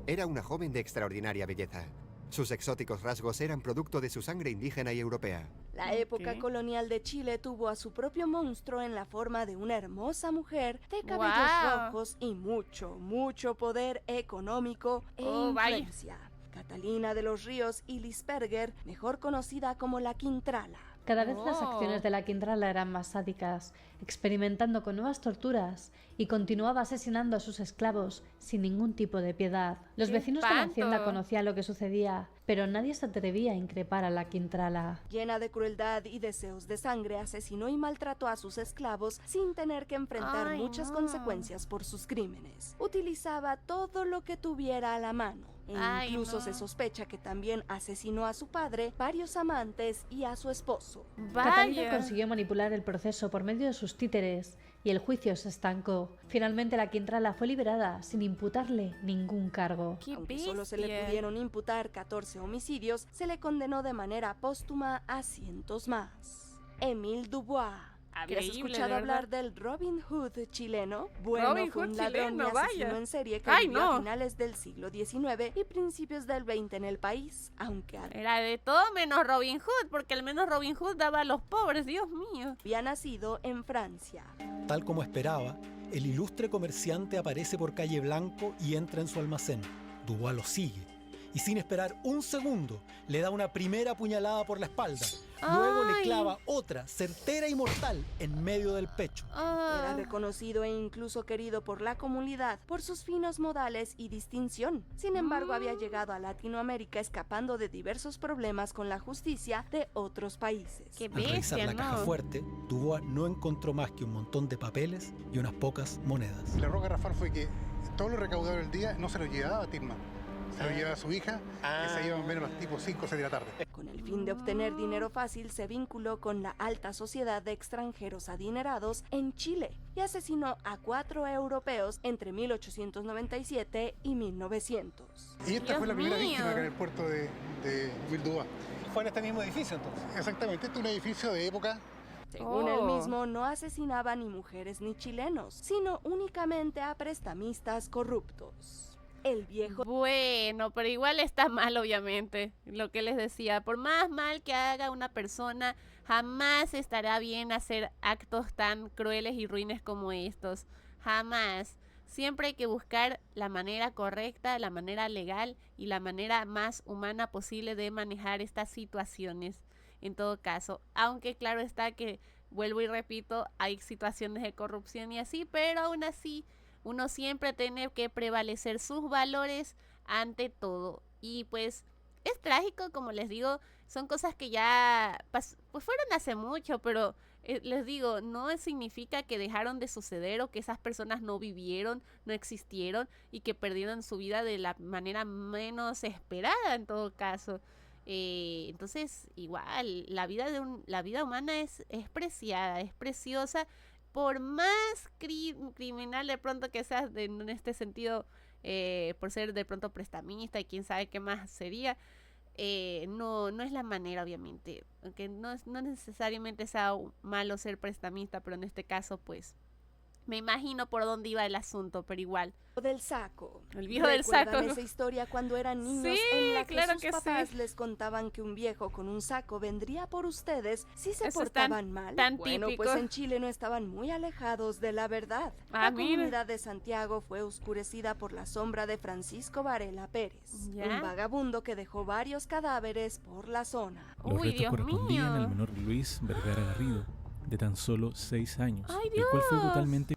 Era una joven de extraordinaria belleza. Sus exóticos rasgos eran producto de su sangre indígena y europea. La época colonial de Chile tuvo a su propio monstruo en la forma de una hermosa mujer de cabellos rojos y mucho poder económico e influencia. Catalina de los Ríos y Lisperger, mejor conocida como la Quintrala. Cada vez las acciones de la Quintrala eran más sádicas, experimentando con nuevas torturas y continuaba asesinando a sus esclavos sin ningún tipo de piedad. Los vecinos de la hacienda conocían lo que sucedía, pero nadie se atrevía a increpar a la Quintrala. Llena de crueldad y deseos de sangre, asesinó y maltrató a sus esclavos sin tener que enfrentar muchas consecuencias por sus crímenes. Utilizaba todo lo que tuviera a la mano. Incluso se sospecha que también asesinó a su padre, varios amantes y a su esposo. Catalina consiguió manipular el proceso por medio de sus títeres y el juicio se estancó. Finalmente la Quintrala fue liberada sin imputarle ningún cargo. Aunque solo se le pudieron imputar 14 homicidios, se le condenó de manera póstuma a cientos más. Émile Dubois. ¿Habías escuchado hablar del Robin Hood chileno? Bueno, fue un ladrón y asesino en serie que vivió a finales del siglo XIX y principios del XX en el país, aunque era de todo menos Robin Hood, porque al menos Robin Hood daba a los pobres, Dios mío. Había nacido en Francia. Tal como esperaba, el ilustre comerciante aparece por calle Blanco y entra en su almacén. Dubois lo sigue y sin esperar un segundo le da una primera puñalada por la espalda. Luego le clava otra, certera y mortal, en medio del pecho. Era reconocido e incluso querido por la comunidad por sus finos modales y distinción. Sin embargo, había llegado a Latinoamérica escapando de diversos problemas con la justicia de otros países. Al revisar la caja fuerte, Dubois no encontró más que un montón de papeles y unas pocas monedas. El error garrafal fue que todo lo recaudado del día no se lo llevaba a Tisman. Se lo llevaba a su hija, que se iban menos tipo 5 o 6 de la tarde. Con el fin de obtener dinero fácil, se vinculó con la alta sociedad de extranjeros adinerados en Chile y asesinó a 4 europeos entre 1897 y 1900. Y esta fue la primera víctima acá en el puerto de Dubois. ¿Fue en este mismo edificio entonces? Exactamente, este es un edificio de época. Según él mismo, no asesinaba ni mujeres ni chilenos, sino únicamente a prestamistas corruptos. El viejo... Bueno, pero igual está mal, obviamente, lo que les decía. Por más mal que haga una persona, jamás estará bien hacer actos tan crueles y ruines como estos. Jamás. Siempre hay que buscar la manera correcta, la manera legal y la manera más humana posible de manejar estas situaciones. En todo caso, aunque claro está que, vuelvo y repito, hay situaciones de corrupción y así, pero aún así... uno siempre tiene que prevalecer sus valores ante todo. Y pues es trágico, como les digo, son cosas que ya pues fueron hace mucho, pero les digo, no significa que dejaron de suceder o que esas personas no vivieron, no existieron y que perdieron su vida de la manera menos esperada en todo caso. Entonces, igual, la vida humana es preciada, es preciosa, por más criminal de pronto que seas en este sentido, por ser de pronto prestamista y quién sabe qué más sería. No es la manera, obviamente, aunque no necesariamente sea malo ser prestamista, pero en este caso pues me imagino por dónde iba el asunto, pero igual. Del saco. El viejo del saco. ¿Recuerdan esa historia cuando eran niños Sí, en la que claro sus que papás sí. les contaban que un viejo con un saco vendría por ustedes si se Eso es portaban mal? tan Bueno, típico. pues en Chile no estaban muy alejados de la verdad. Ah, La mira. comunidad de Santiago fue oscurecida por la sombra de Francisco Varela Pérez, ¿Ya? un vagabundo que dejó varios cadáveres por la zona. Los restos correspondían al menor Luis Vergara Garrido, de tan solo 6 años, ¡Ay, el cual fue Dios! brutalmente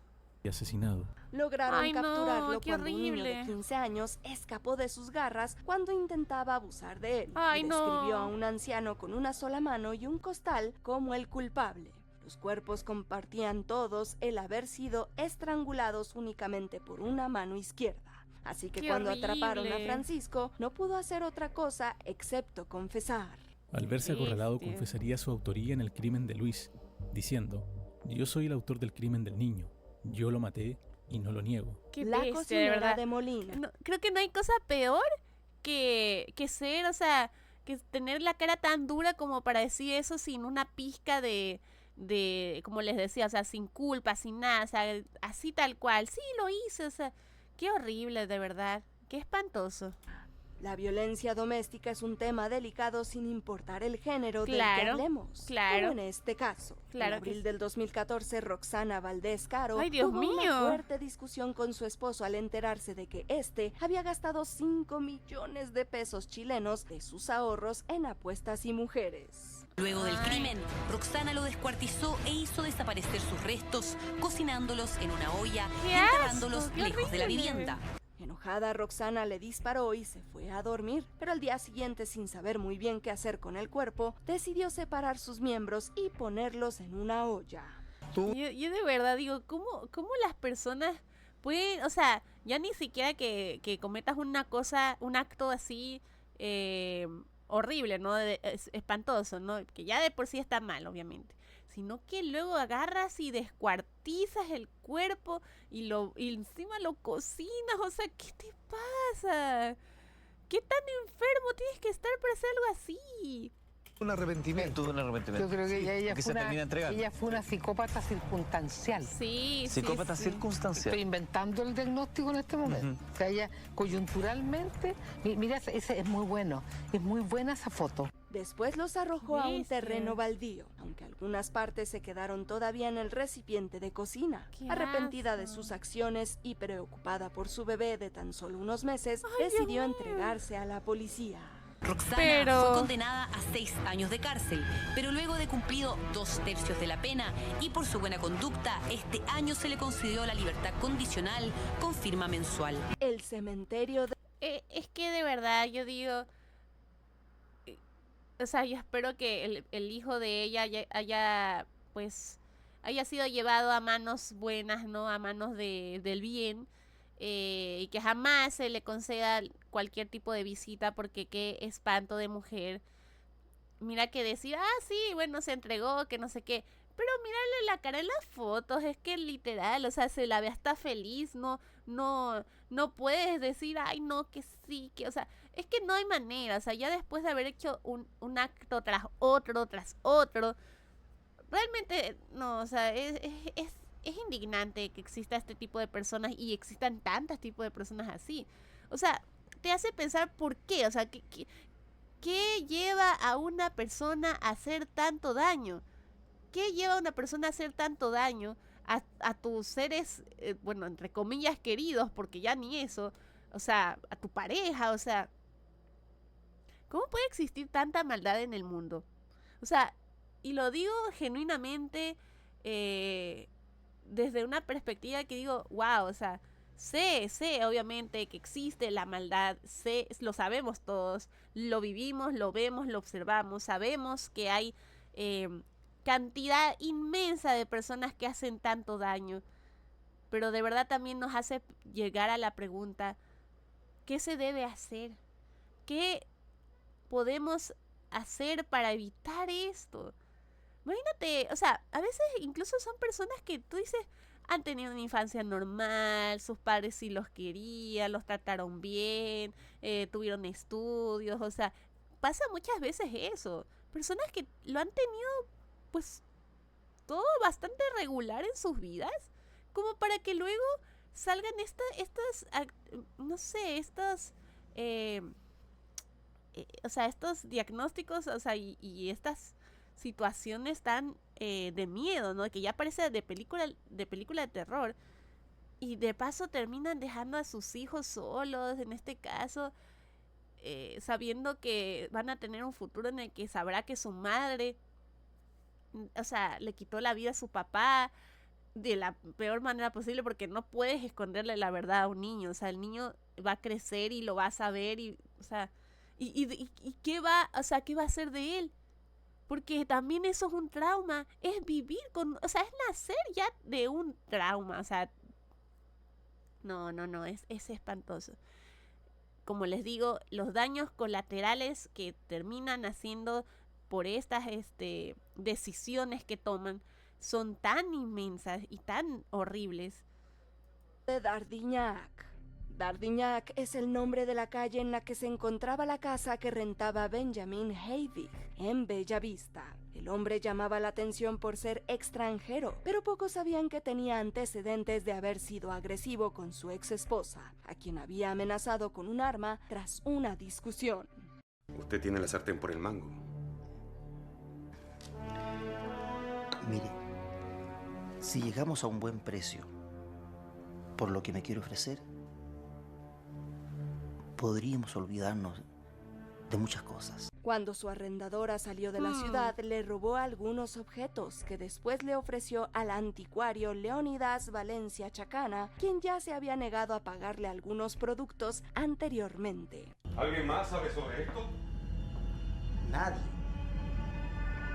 asesinado. Lograron Ay, no, capturarlo qué cuando un niño de horrible. 15 años escapó de sus garras cuando intentaba abusar de él. Ay, y no. describió a un anciano con una sola mano y un costal como el culpable. Los cuerpos compartían todos el haber sido estrangulados únicamente por una mano izquierda. Así que Qué cuando atraparon a horrible. Francisco, no pudo hacer otra cosa excepto confesar. Al verse acorralado, bestia. confesaría su autoría en el crimen de Luis, diciendo: yo soy el autor del crimen del niño, yo lo maté y no lo niego. Qué La bestia, de cocinera verdad. de Molina. No, creo que no hay cosa peor que ser, o sea, que tener la cara tan dura como para decir eso sin una pizca de, como les decía, o sea, sin culpa, sin nada, o sea, así tal cual. Sí, lo hice, o sea, qué horrible, de verdad, qué espantoso. La violencia doméstica es un tema delicado sin importar el género del que Claro, hablemos, claro. como en este caso. Claro En que abril sí. del 2014, Roxana Valdés Caro ¡Ay, Dios tuvo mío! una fuerte discusión con su esposo al enterarse de que este había gastado 5 millones de pesos chilenos de sus ahorros en apuestas y mujeres. Luego del crimen, Roxana lo descuartizó e hizo desaparecer sus restos, cocinándolos en una olla y ¡Qué enterrándolos asco! ¡Qué lejos de la horrible! vivienda. Enojada, Roxana le disparó y se fue a dormir, pero al día siguiente, sin saber muy bien qué hacer con el cuerpo, decidió separar sus miembros y ponerlos en una olla. Yo de verdad digo, ¿cómo las personas pueden, o sea, ya ni siquiera que cometas una cosa, un acto así horrible, ¿no? Espantoso, ¿no? Que ya de por sí está mal, obviamente. Sino que luego agarras y descuartizas el cuerpo y encima lo cocinas, o sea, ¿qué te pasa? ¿Qué tan enfermo tienes que estar para hacer algo así? Un arrepentimiento. Tuvo un arrepentimiento. Yo creo que ella que fue se termina entregando. ella fue una psicópata circunstancial. Sí, Psicópata circunstancial. Estoy inventando el diagnóstico en este momento. O sea, ella coyunturalmente, mira, ese es muy bueno, es muy buena esa foto. Después los arrojó a un Bestia. terreno baldío, aunque algunas partes se quedaron todavía en el recipiente de cocina. ¡Qué Arrepentida de asco! sus acciones y preocupada por su bebé de tan solo unos meses, Ay, decidió Dios mío. entregarse a la policía. Roxana Pero- fue condenada a 6 años de cárcel, pero luego de cumplido 2/3 de la pena y por su buena conducta, este año se le concedió la libertad condicional con firma mensual. El cementerio de... Es que de verdad yo digo, o sea, yo espero que el hijo de ella haya sido llevado a manos buenas, ¿no? A manos del bien, y que jamás se le conceda cualquier tipo de visita, porque qué espanto de mujer. Mira que decir, sí, bueno, se entregó, que no sé qué. Pero mírale la cara en las fotos, es que literal, o sea, se la ve hasta feliz, no puedes decir, ay, no, que sí, que, o sea, es que no hay manera, o sea, ya después de haber hecho un acto tras otro, realmente, no, o sea, es indignante que exista este tipo de personas y existan tantos tipos de personas así. O sea, te hace pensar por qué, o sea, ¿qué lleva a una persona a hacer tanto daño? ¿Qué lleva a una persona a hacer tanto daño a tus seres, bueno, entre comillas, queridos, porque ya ni eso, o sea, a tu pareja, o sea, ¿cómo puede existir tanta maldad en el mundo? O sea, y lo digo genuinamente desde una perspectiva que digo, wow, o sea, sé obviamente que existe la maldad, lo sabemos todos, lo vivimos, lo vemos, lo observamos, sabemos que hay cantidad inmensa de personas que hacen tanto daño, pero de verdad también nos hace llegar a la pregunta, ¿qué se debe hacer? ¿Qué podemos hacer para evitar esto? Imagínate, o sea, a veces incluso son personas que tú dices, han tenido una infancia normal, sus padres sí los querían, los trataron bien, tuvieron estudios, o sea, pasa muchas veces eso. Personas que lo han tenido, pues, todo bastante regular en sus vidas, como para que luego salgan no sé, o sea, estos diagnósticos, o sea, y estas situaciones tan de miedo, ¿no? Que ya parece de película de terror. Y de paso terminan dejando a sus hijos solos, en este caso, sabiendo que van a tener un futuro en el que sabrá que su madre, o sea, le quitó la vida a su papá de la peor manera posible, porque no puedes esconderle la verdad a un niño. O sea, el niño va a crecer y lo va a saber, y, o sea, y qué va a hacer de él. Porque también eso es un trauma, es vivir con, o sea, es nacer ya de un trauma, o sea, no, es espantoso. Como les digo, los daños colaterales que terminan haciendo por estas decisiones que toman son tan inmensas y tan horribles. De Dardignac. Dardignac es el nombre de la calle en la que se encontraba la casa que rentaba Benjamin Heidig en Bella Vista. El hombre llamaba la atención por ser extranjero, pero pocos sabían que tenía antecedentes de haber sido agresivo con su ex esposa, a quien había amenazado con un arma tras una discusión. Usted tiene la sartén por el mango. Mire, si llegamos a un buen precio por lo que me quiere ofrecer, podríamos olvidarnos de muchas cosas. Cuando su arrendadora salió de la ciudad, le robó algunos objetos que después le ofreció al anticuario Leonidas Valencia Chacana, quien ya se había negado a pagarle algunos productos anteriormente. ¿Alguien más sabe sobre esto? Nadie.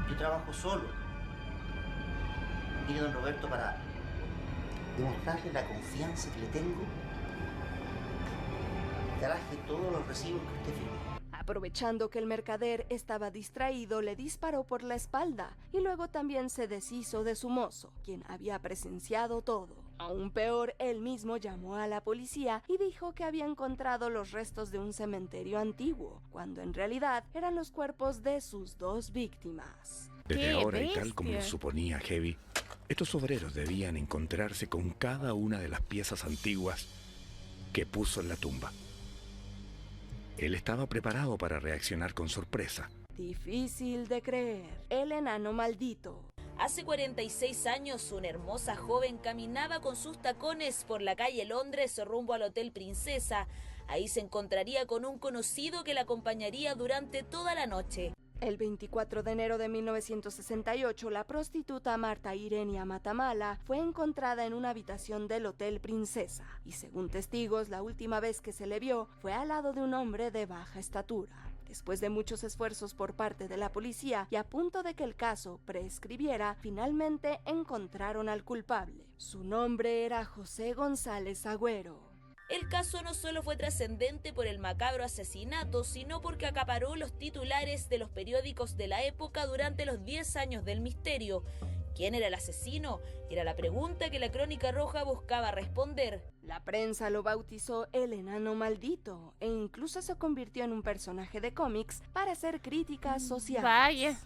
Yo trabajo solo. Vine don Roberto para demostrarle la confianza que le tengo. Traje todos los recibos que usted firmó. Aprovechando que el mercader estaba distraído, le disparó por la espalda y luego también se deshizo de su mozo, quien había presenciado todo. Aún peor, él mismo llamó a la policía y dijo que había encontrado los restos de un cementerio antiguo, cuando en realidad eran los cuerpos de sus dos víctimas. Desde ahora, y tal como lo suponía Heavy, estos obreros debían encontrarse con cada una de las piezas antiguas que puso en la tumba. Él estaba preparado para reaccionar con sorpresa. Difícil de creer. El enano maldito. Hace 46 años, una hermosa joven caminaba con sus tacones por la calle Londres rumbo al Hotel Princesa. Ahí se encontraría con un conocido que la acompañaría durante toda la noche. El 24 de enero de 1968, la prostituta Marta Irenia Matamala fue encontrada en una habitación del Hotel Princesa. Y según testigos, la última vez que se le vio fue al lado de un hombre de baja estatura. Después de muchos esfuerzos por parte de la policía y a punto de que el caso prescribiera, finalmente encontraron al culpable. Su nombre era José González Agüero. El caso no solo fue trascendente por el macabro asesinato, sino porque acaparó los titulares de los periódicos de la época durante los 10 años del misterio. ¿Quién era el asesino? Era la pregunta que la Crónica Roja buscaba responder. La prensa lo bautizó el enano maldito e incluso se convirtió en un personaje de cómics para hacer críticas sociales. Vaya.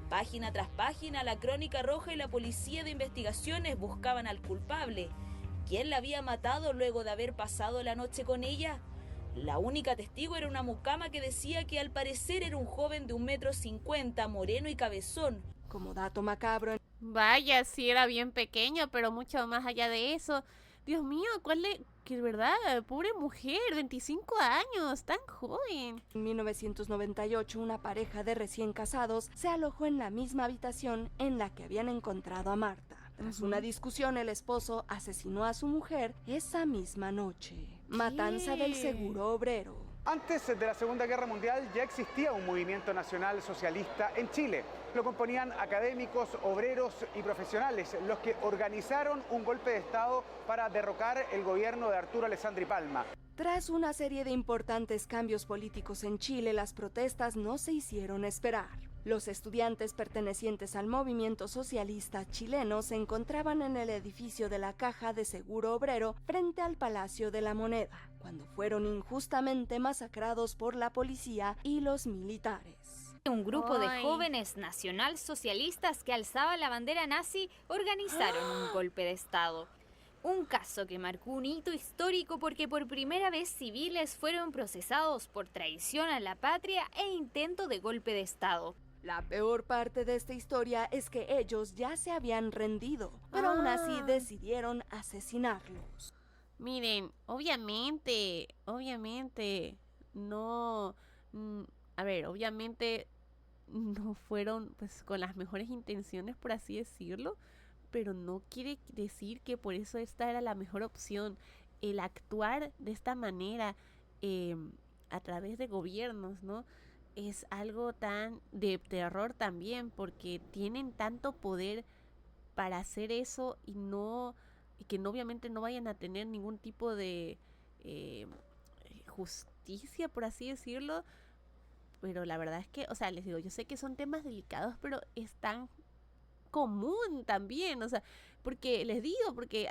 Página tras página, la Crónica Roja y la Policía de Investigaciones buscaban al culpable. ¿Quién la había matado luego de haber pasado la noche con ella? La única testigo era una mucama que decía que al parecer era un joven de 1,50 m, moreno y cabezón. Como dato macabro... Vaya, sí era bien pequeño, pero mucho más allá de eso. Dios mío, que verdad, pobre mujer, 25 años, tan joven. En 1998, una pareja de recién casados se alojó en la misma habitación en la que habían encontrado a Marta. Tras una discusión, el esposo asesinó a su mujer esa misma noche. Matanza del Seguro Obrero. Antes de la Segunda Guerra Mundial ya existía un movimiento nacional socialista en Chile. Lo componían académicos, obreros y profesionales, los que organizaron un golpe de Estado para derrocar el gobierno de Arturo Alessandri Palma. Tras una serie de importantes cambios políticos en Chile, las protestas no se hicieron esperar. Los estudiantes pertenecientes al movimiento socialista chileno se encontraban en el edificio de la Caja de Seguro Obrero frente al Palacio de la Moneda, cuando fueron injustamente masacrados por la policía y los militares. Un grupo de jóvenes nacionalsocialistas que alzaban la bandera nazi organizaron un golpe de Estado. Un caso que marcó un hito histórico porque por primera vez civiles fueron procesados por traición a la patria e intento de golpe de Estado. La peor parte de esta historia es que ellos ya se habían rendido, pero aún así decidieron asesinarlos. Miren, obviamente, no... obviamente no fueron pues con las mejores intenciones, por así decirlo, pero no quiere decir que por eso esta era la mejor opción. El actuar de esta manera a través de gobiernos, ¿no? Es algo tan de terror también, porque tienen tanto poder para hacer eso y que obviamente no vayan a tener ningún tipo de justicia, por así decirlo. Pero la verdad es que, o sea, les digo, yo sé que son temas delicados, pero es tan común también, o sea, porque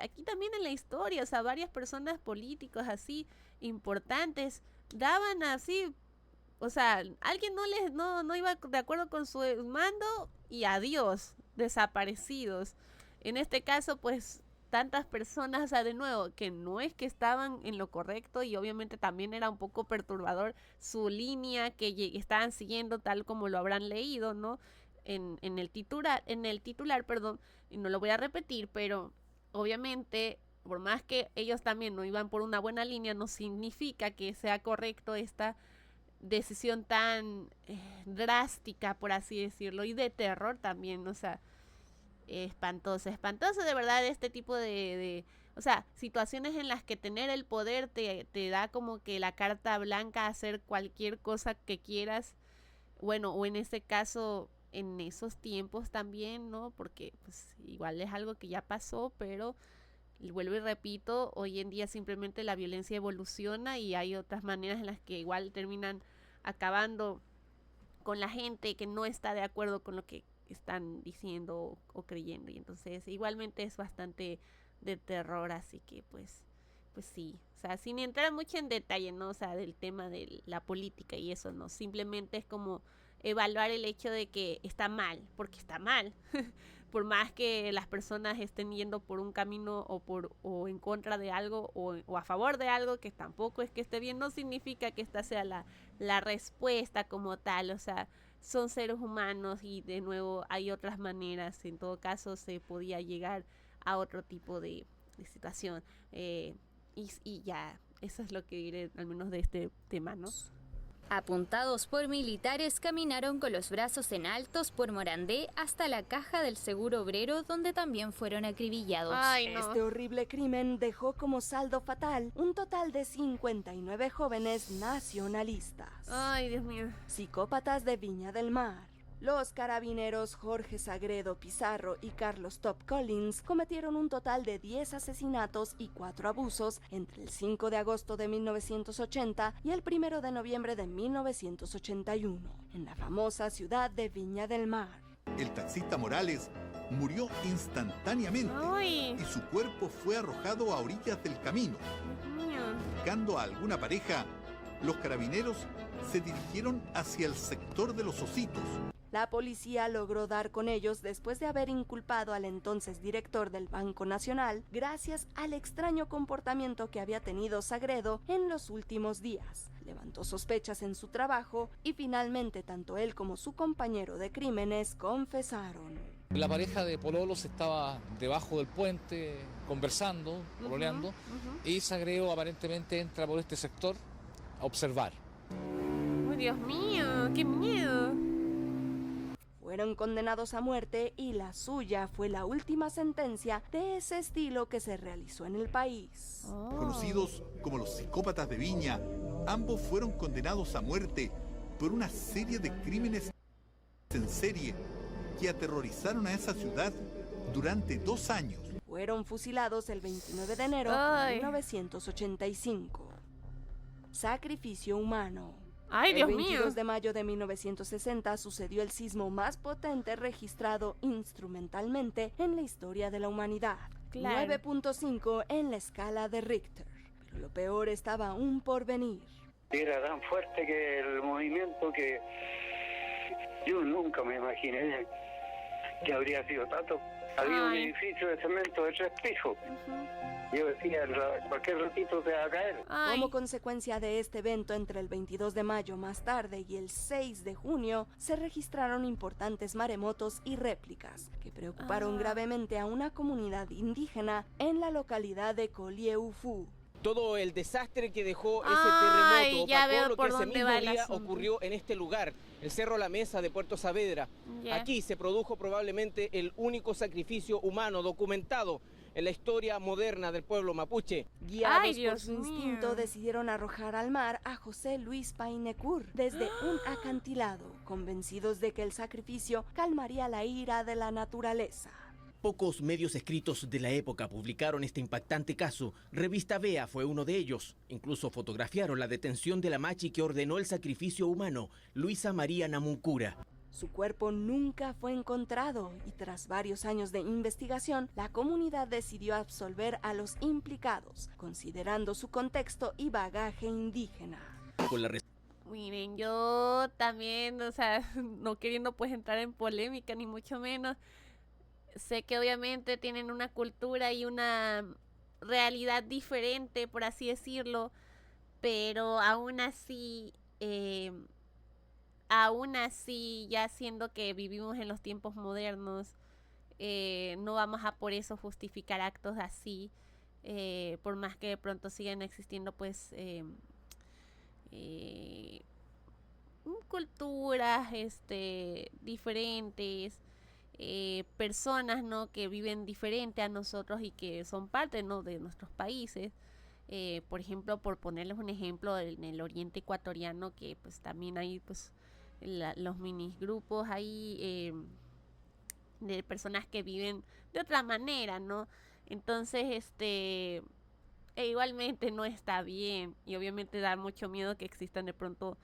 aquí también en la historia, o sea, varias personas políticos así importantes daban así, o sea, alguien no iba de acuerdo con su mando y adiós, desaparecidos. En este caso, pues, tantas personas, o sea, de nuevo, que no es que estaban en lo correcto y obviamente también era un poco perturbador su línea que estaban siguiendo tal como lo habrán leído, ¿no? En el titular, perdón, y no lo voy a repetir, pero obviamente, por más que ellos también no iban por una buena línea, no significa que sea correcto esta decisión tan drástica, por así decirlo, y de terror también, o sea, espantoso de verdad este tipo de o sea, situaciones en las que tener el poder te da como que la carta blanca a hacer cualquier cosa que quieras, bueno, o en ese caso, en esos tiempos también, ¿no? Porque pues igual es algo que ya pasó, pero vuelvo y repito, hoy en día simplemente la violencia evoluciona y hay otras maneras en las que igual terminan acabando con la gente que no está de acuerdo con lo que están diciendo o creyendo, y entonces igualmente es bastante de terror, así que pues sí, o sea, sin entrar mucho en detalle, ¿no? O sea, del tema de la política y eso, ¿no? Simplemente es como evaluar el hecho de que está mal, porque está mal, por más que las personas estén yendo por un camino o en contra de algo o a favor de algo que tampoco es que esté bien, no significa que esta sea la respuesta como tal, o sea, son seres humanos y de nuevo hay otras maneras, en todo caso se podía llegar a otro tipo de situación, y ya, eso es lo que diré al menos de este tema, ¿no? Apuntados por militares, caminaron con los brazos en altos por Morandé hasta la Caja del Seguro Obrero, donde también fueron acribillados. Ay, no. Este horrible crimen dejó como saldo fatal un total de 59 jóvenes nacionalistas. Ay, Dios mío. Psicópatas de Viña del Mar. Los carabineros Jorge Sagredo Pizarro y Carlos Top Collins cometieron un total de 10 asesinatos y 4 abusos entre el 5 de agosto de 1980 y el 1 de noviembre de 1981, en la famosa ciudad de Viña del Mar. El taxista Morales murió instantáneamente. ¡Ay! Y su cuerpo fue arrojado a orillas del camino. Buscando a alguna pareja, los carabineros se dirigieron hacia el sector de los Ositos. La policía logró dar con ellos después de haber inculpado al entonces director del Banco Nacional gracias al extraño comportamiento que había tenido Sagredo en los últimos días. Levantó sospechas en su trabajo y finalmente tanto él como su compañero de crímenes confesaron. La pareja de pololos estaba debajo del puente conversando, pololeando, y Sagredo aparentemente entra por este sector a observar. ¡Oh, Dios mío! ¡Qué miedo! Fueron condenados a muerte y la suya fue la última sentencia de ese estilo que se realizó en el país. Conocidos como los psicópatas de Viña, ambos fueron condenados a muerte por una serie de crímenes en serie que aterrorizaron a esa ciudad durante 2 años. Fueron fusilados el 29 de enero de 1985. sacrificio humano. ¡Ay, Dios mío! El 22 de mayo de 1960 sucedió el sismo más potente registrado instrumentalmente en la historia de la humanidad. Claro. 9.5 en la escala de Richter. Pero lo peor estaba aún por venir. Era tan fuerte que el movimiento que yo nunca me imaginé que habría sido tanto. Había un edificio de cemento de 3 pisos. Yo decía, cualquier ratito se va a caer. Como consecuencia de este evento, entre el 22 de mayo más tarde y el 6 de junio, se registraron importantes maremotos y réplicas que preocuparon gravemente a una comunidad indígena en la localidad de Collieufú. Todo el desastre que dejó ese terremoto ya opacó veo lo por que ese dónde mismo va el día asunto. ocurrió en este lugar, el Cerro La Mesa de Puerto Saavedra. Ya. Aquí se produjo probablemente el único sacrificio humano documentado en la historia moderna del pueblo mapuche. Guiados por su instinto, decidieron arrojar al mar a José Luis Paynecur desde un acantilado, convencidos de que el sacrificio calmaría la ira de la naturaleza. Pocos medios escritos de la época publicaron este impactante caso. Revista Vea fue uno de ellos. Incluso fotografiaron la detención de la machi que ordenó el sacrificio humano, Luisa María Namuncura. Su cuerpo nunca fue encontrado y tras varios años de investigación, la comunidad decidió absolver a los implicados, considerando su contexto y bagaje indígena. Con la Miren, yo también, o sea, no queriendo pues entrar en polémica ni mucho menos, sé que obviamente tienen una cultura y una realidad diferente, por así decirlo, pero aún así, ya siendo que vivimos en los tiempos modernos, no vamos a por eso justificar actos así, por más que de pronto sigan existiendo pues culturas diferentes, personas, ¿no?, que viven diferente a nosotros y que son parte, ¿no?, de nuestros países. Por ejemplo, por ponerles un ejemplo, en el oriente ecuatoriano, que pues también hay pues los minigrupos ahí de personas que viven de otra manera, ¿no? Entonces, igualmente no está bien y obviamente da mucho miedo que existan de pronto,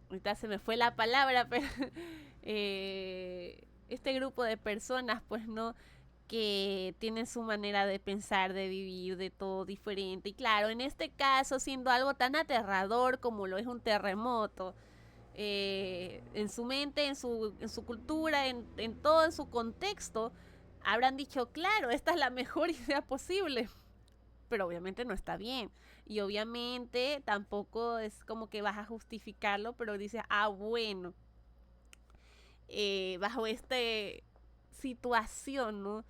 ahorita se me fue la palabra, pero este grupo de personas, pues, ¿no?, que tienen su manera de pensar, de vivir, de todo diferente. Y claro, en este caso, siendo algo tan aterrador como lo es un terremoto, en su mente, en su cultura, en todo en su contexto, habrán dicho, claro, esta es la mejor idea posible. Pero obviamente no está bien. Y obviamente tampoco es como que vas a justificarlo, pero dices, bueno, bajo esta situación, ¿no?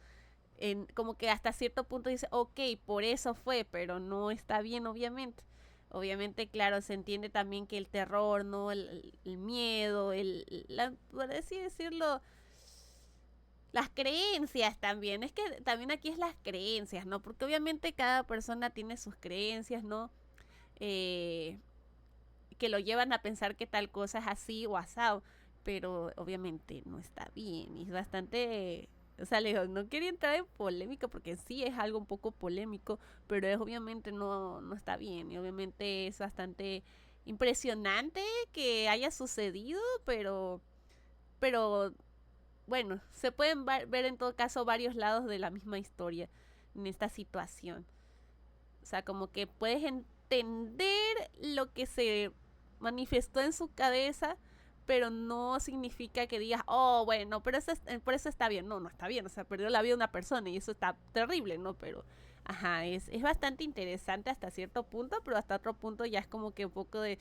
Como que hasta cierto punto dice, ok, por eso fue, pero no está bien, obviamente. Obviamente, claro, se entiende también que el terror, ¿no?, el miedo, por así decirlo, las creencias también. Es que también aquí es las creencias, ¿no? Porque obviamente cada persona tiene sus creencias, ¿no? Que lo llevan a pensar que tal cosa es así o asado. Pero obviamente no está bien y es bastante... O sea, le digo, no quería entrar en polémica porque sí es algo un poco polémico, pero es obviamente no está bien y obviamente es bastante impresionante que haya sucedido, pero bueno, se pueden ver en todo caso varios lados de la misma historia en esta situación. O sea, como que puedes entender lo que se manifestó en su cabeza, pero no significa que digas, bueno, pero por eso está bien. No está bien, o sea, perdió la vida una persona y eso está terrible, ¿no? Pero, es bastante interesante hasta cierto punto, pero hasta otro punto ya es como que un poco de...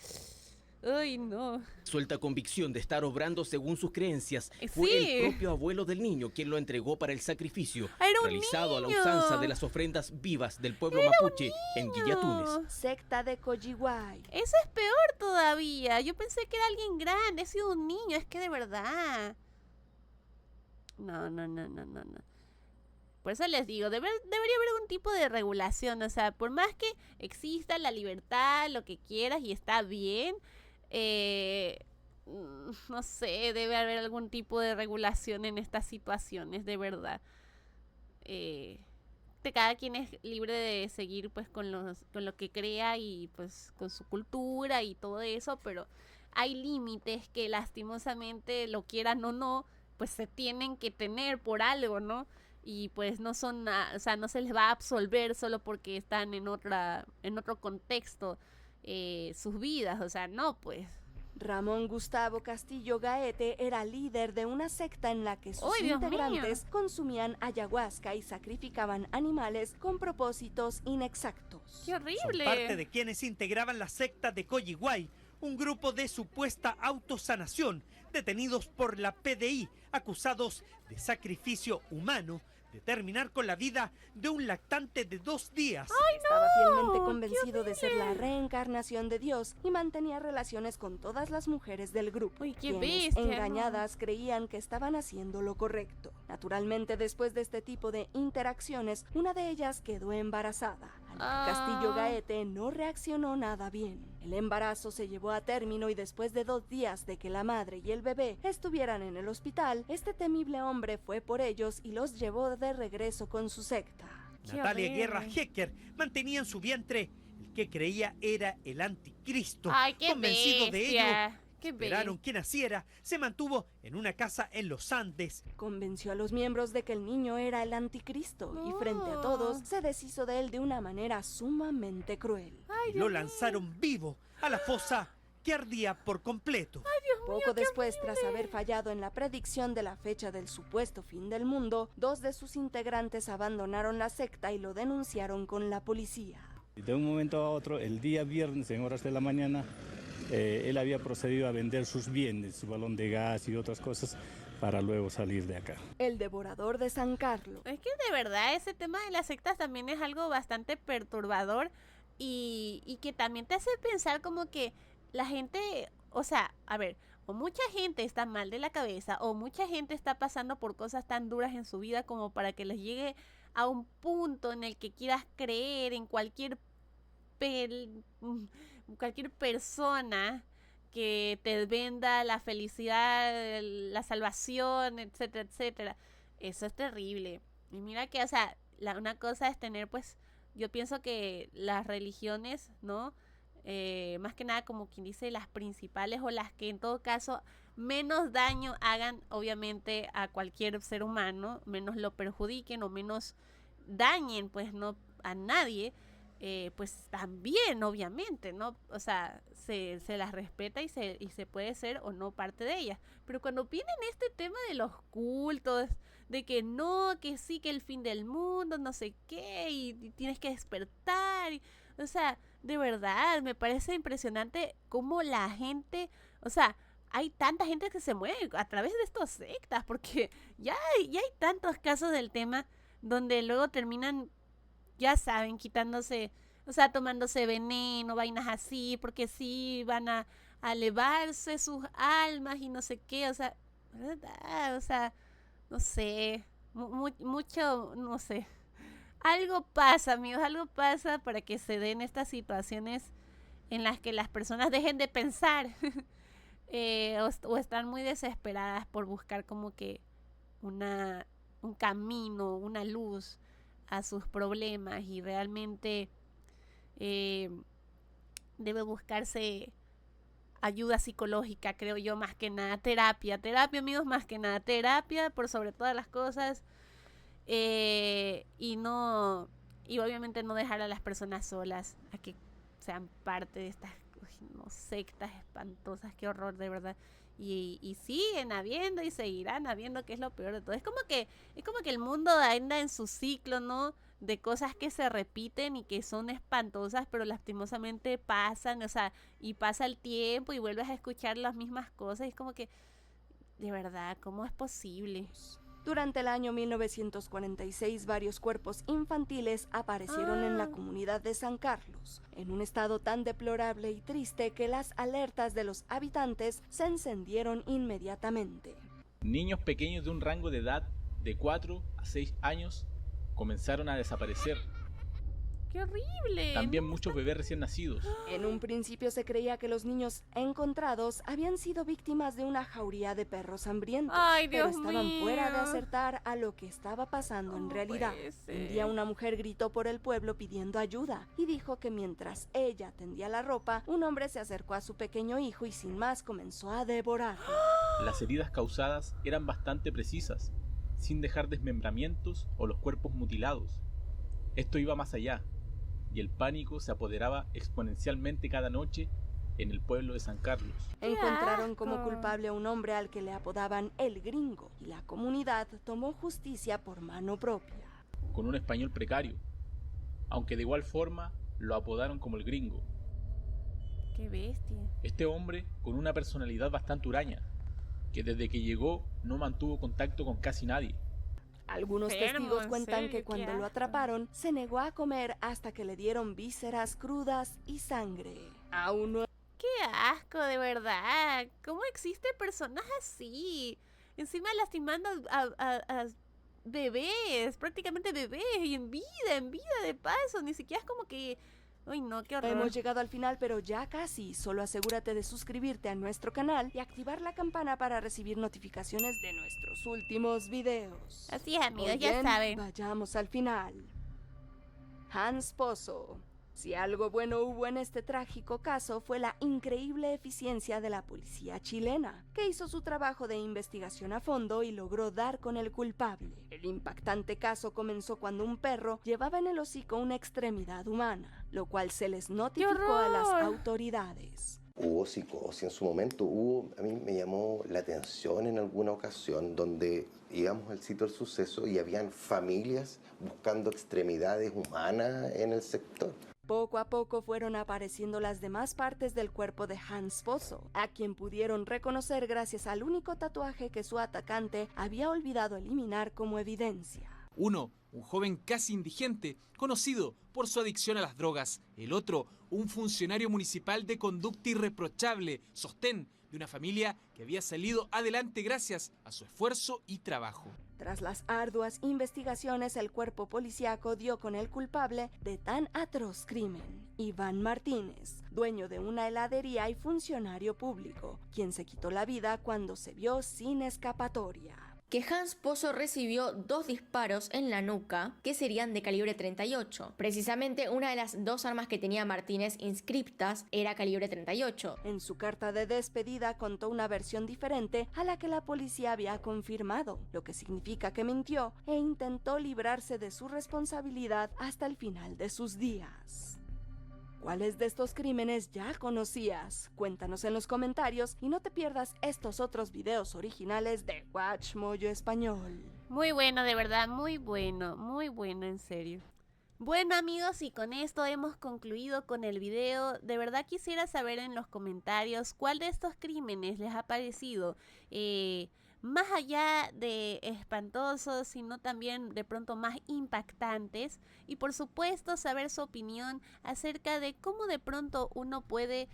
¡Ay, no! Suelta convicción de estar obrando según sus creencias. Fue el propio abuelo del niño quien lo entregó para el sacrificio, realizado a la usanza de las ofrendas vivas del pueblo mapuche en Guillatunes. Secta de Coyihuay. Eso es peor todavía. Yo pensé que era alguien grande, ha sido un niño, es que de verdad. No. Por eso les digo, debería haber algún tipo de regulación, o sea, por más que exista la libertad, lo que quieras y está bien, no sé, debe haber algún tipo de regulación en estas situaciones, de verdad. cada quien es libre de seguir pues con lo que crea y pues con su cultura y todo eso, pero hay límites que lastimosamente, lo quieran o no, pues se tienen que tener por algo, ¿no? Y pues no son, o sea, no se les va a absolver solo porque están en otro contexto sus vidas, o sea, no, pues. Ramón Gustavo Castillo Gaete era líder de una secta en la que sus integrantes consumían ayahuasca y sacrificaban animales con propósitos inexactos. ¡Qué horrible! Son parte de quienes integraban la secta de Coyihuay, un grupo de supuesta autosanación, detenidos por la PDI, acusados de sacrificio humano, de terminar con la vida de un lactante de 2 días. Estaba fielmente convencido de ser la reencarnación de Dios y mantenía relaciones con todas las mujeres del grupo, quienes, bestia, engañadas, creían que estaban haciendo lo correcto. Naturalmente, después de este tipo de interacciones, una de ellas quedó embarazada. Castillo Gaete no reaccionó nada bien. El embarazo se llevó a término y después de 2 días de que la madre y el bebé estuvieran en el hospital, este temible hombre fue por ellos y los llevó de regreso con su secta. Natalia Guerra Hecker mantenía en su vientre el que creía era el anticristo. ¡Ay, qué Convencido de ello, ¡Qué esperaron que naciera, se mantuvo en una casa en los Andes. Convenció a los miembros de que el niño era el anticristo y frente a todos se deshizo de él de una manera sumamente cruel. Lo lanzaron vivo a la fosa que ardía por completo. Poco después, tras haber fallado en la predicción de la fecha del supuesto fin del mundo, 2 de sus integrantes abandonaron la secta y lo denunciaron con la policía. De un momento a otro, el día viernes en horas de la mañana, él había procedido a vender sus bienes, su balón de gas y otras cosas, para luego salir de acá. El devorador de San Carlos. Es que de verdad ese tema de las sectas también es algo bastante perturbador y que también te hace pensar como que la gente, o sea, a ver, o mucha gente está mal de la cabeza o mucha gente está pasando por cosas tan duras en su vida como para que les llegue a un punto en el que quieras creer en cualquier persona que te venda la felicidad, la salvación, etcétera, etcétera. Eso es terrible. Y mira que, o sea, una cosa es tener, pues, yo pienso que las religiones, ¿no? Más que nada, como quien dice, las principales o las que en todo caso menos daño hagan, obviamente, a cualquier ser humano, menos lo perjudiquen o menos dañen, pues, no a nadie. Pues también, obviamente, ¿no? O sea, se las respeta y se puede ser o no parte de ellas. Pero cuando vienen este tema de los cultos, de que no, que sí, que el fin del mundo, no sé qué, y tienes que despertar, o sea, de verdad, me parece impresionante cómo la gente, o sea, hay tanta gente que se mueve a través de estas sectas, porque ya hay tantos casos del tema donde luego terminan, ya saben, quitándose, o sea, tomándose veneno, vainas así, porque sí van a elevarse sus almas y no sé qué, o sea, ¿verdad? O sea, no sé, mucho, no sé. Algo pasa, amigos, algo pasa para que se den estas situaciones en las que las personas dejen de pensar o están muy desesperadas por buscar como que un camino, una luz a sus problemas y realmente debe buscarse ayuda psicológica, creo yo, más que nada, terapia, amigos, más que nada, terapia por sobre todas las cosas, y obviamente no dejar a las personas solas, a que sean parte de estas sectas espantosas, qué horror, de verdad. Y siguen habiendo y seguirán habiendo, que es lo peor de todo. Es como que el mundo anda en su ciclo, ¿no? De cosas que se repiten y que son espantosas, pero lastimosamente pasan, o sea, y pasa el tiempo y vuelves a escuchar las mismas cosas. Y es como que, de verdad, ¿cómo es posible? Durante el año 1946, varios cuerpos infantiles aparecieron en la comunidad de San Carlos, en un estado tan deplorable y triste que las alertas de los habitantes se encendieron inmediatamente. Niños pequeños de un rango de edad de 4 a 6 años comenzaron a desaparecer. ¡Qué horrible! También muchos bebés recién nacidos. En un principio se creía que los niños encontrados habían sido víctimas de una jauría de perros hambrientos. ¡Ay, pero Dios estaban mío! fuera de acertar a lo que estaba pasando en realidad. Un día una mujer gritó por el pueblo pidiendo ayuda y dijo que mientras ella tendía la ropa, un hombre se acercó a su pequeño hijo y sin más comenzó a devorarlo. Las heridas causadas eran bastante precisas, sin dejar desmembramientos o los cuerpos mutilados. Esto iba más allá, y el pánico se apoderaba exponencialmente cada noche en el pueblo de San Carlos. Encontraron como culpable a un hombre al que le apodaban el Gringo, y la comunidad tomó justicia por mano propia. Con un español precario, aunque de igual forma lo apodaron como el Gringo. ¡Qué bestia! Este hombre con una personalidad bastante huraña, que desde que llegó no mantuvo contacto con casi nadie. Algunos testigos cuentan que cuando lo atraparon, se negó a comer hasta que le dieron vísceras crudas y sangre. Aún no... ¡Qué asco, de verdad! ¿Cómo existen personas así? Encima lastimando a bebés, prácticamente bebés, y en vida de paso. Ni siquiera es como que... ¡Uy, no, qué horror! Hemos llegado al final, pero ya casi. Solo asegúrate de suscribirte a nuestro canal y activar la campana para recibir notificaciones de nuestros últimos videos. Así es, amigos, Muy ya bien, saben. Vayamos al final. Hans Pozo. Si algo bueno hubo en este trágico caso fue la increíble eficiencia de la policía chilena, que hizo su trabajo de investigación a fondo y logró dar con el culpable. El impactante caso comenzó cuando un perro llevaba en el hocico una extremidad humana, lo cual se les notificó a las autoridades. Hubo psicosis en su momento, a mí me llamó la atención en alguna ocasión donde íbamos al sitio del suceso y habían familias buscando extremidades humanas en el sector. Poco a poco fueron apareciendo las demás partes del cuerpo de Hans Pozo, a quien pudieron reconocer gracias al único tatuaje que su atacante había olvidado eliminar como evidencia. Uno, un joven casi indigente, conocido por su adicción a las drogas. El otro, un funcionario municipal de conducta irreprochable, sostén de una familia que había salido adelante gracias a su esfuerzo y trabajo. Tras las arduas investigaciones, el cuerpo policíaco dio con el culpable de tan atroz crimen, Iván Martínez, dueño de una heladería y funcionario público, quien se quitó la vida cuando se vio sin escapatoria. Que Hans Pozo recibió 2 disparos en la nuca que serían de calibre 38. Precisamente una de las 2 armas que tenía Martínez inscriptas era calibre 38. En su carta de despedida contó una versión diferente a la que la policía había confirmado, lo que significa que mintió e intentó librarse de su responsabilidad hasta el final de sus días. ¿Cuáles de estos crímenes ya conocías? Cuéntanos en los comentarios y no te pierdas estos otros videos originales de Watch Moyo Español. Muy bueno, de verdad, muy bueno, en serio. Bueno, amigos, y con esto hemos concluido con el video. De verdad quisiera saber en los comentarios cuál de estos crímenes les ha parecido más allá de espantosos, sino también de pronto más impactantes, y por supuesto saber su opinión acerca de cómo de pronto uno puede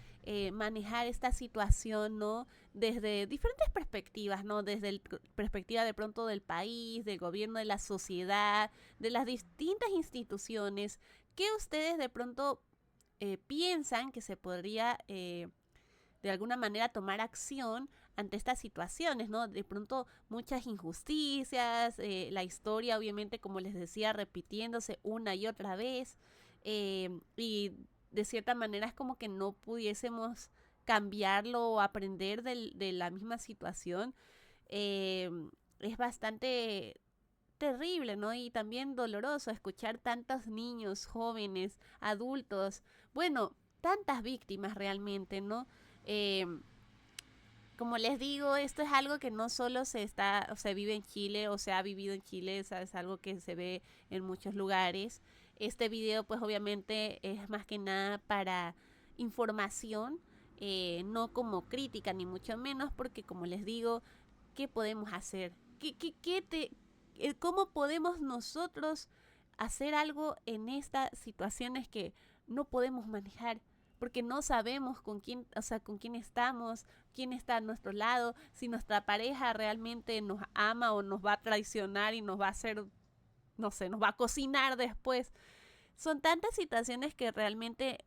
manejar esta situación, ¿no? Desde diferentes perspectivas, ¿no? Desde la perspectiva de pronto del país, del gobierno, de la sociedad, de las distintas instituciones, que ustedes de pronto piensan que se podría de alguna manera tomar acción ante estas situaciones, ¿no? De pronto muchas injusticias, la historia obviamente, como les decía, repitiéndose una y otra vez, y de cierta manera es como que no pudiésemos cambiarlo o aprender de la misma situación. Es bastante terrible, ¿no? Y también doloroso escuchar tantos niños, jóvenes, adultos, bueno, tantas víctimas realmente, ¿no? Como les digo, esto es algo que no solo se vive en Chile o se ha vivido en Chile, es algo que se ve en muchos lugares. Este video pues obviamente es más que nada para información, no como crítica ni mucho menos, porque como les digo, ¿qué podemos hacer? ¿Cómo podemos nosotros hacer algo en estas situaciones que no podemos manejar? Porque no sabemos con quién estamos, quién está a nuestro lado, si nuestra pareja realmente nos ama o nos va a traicionar y nos va a hacer, no sé, nos va a cocinar después. son tantas situaciones que realmente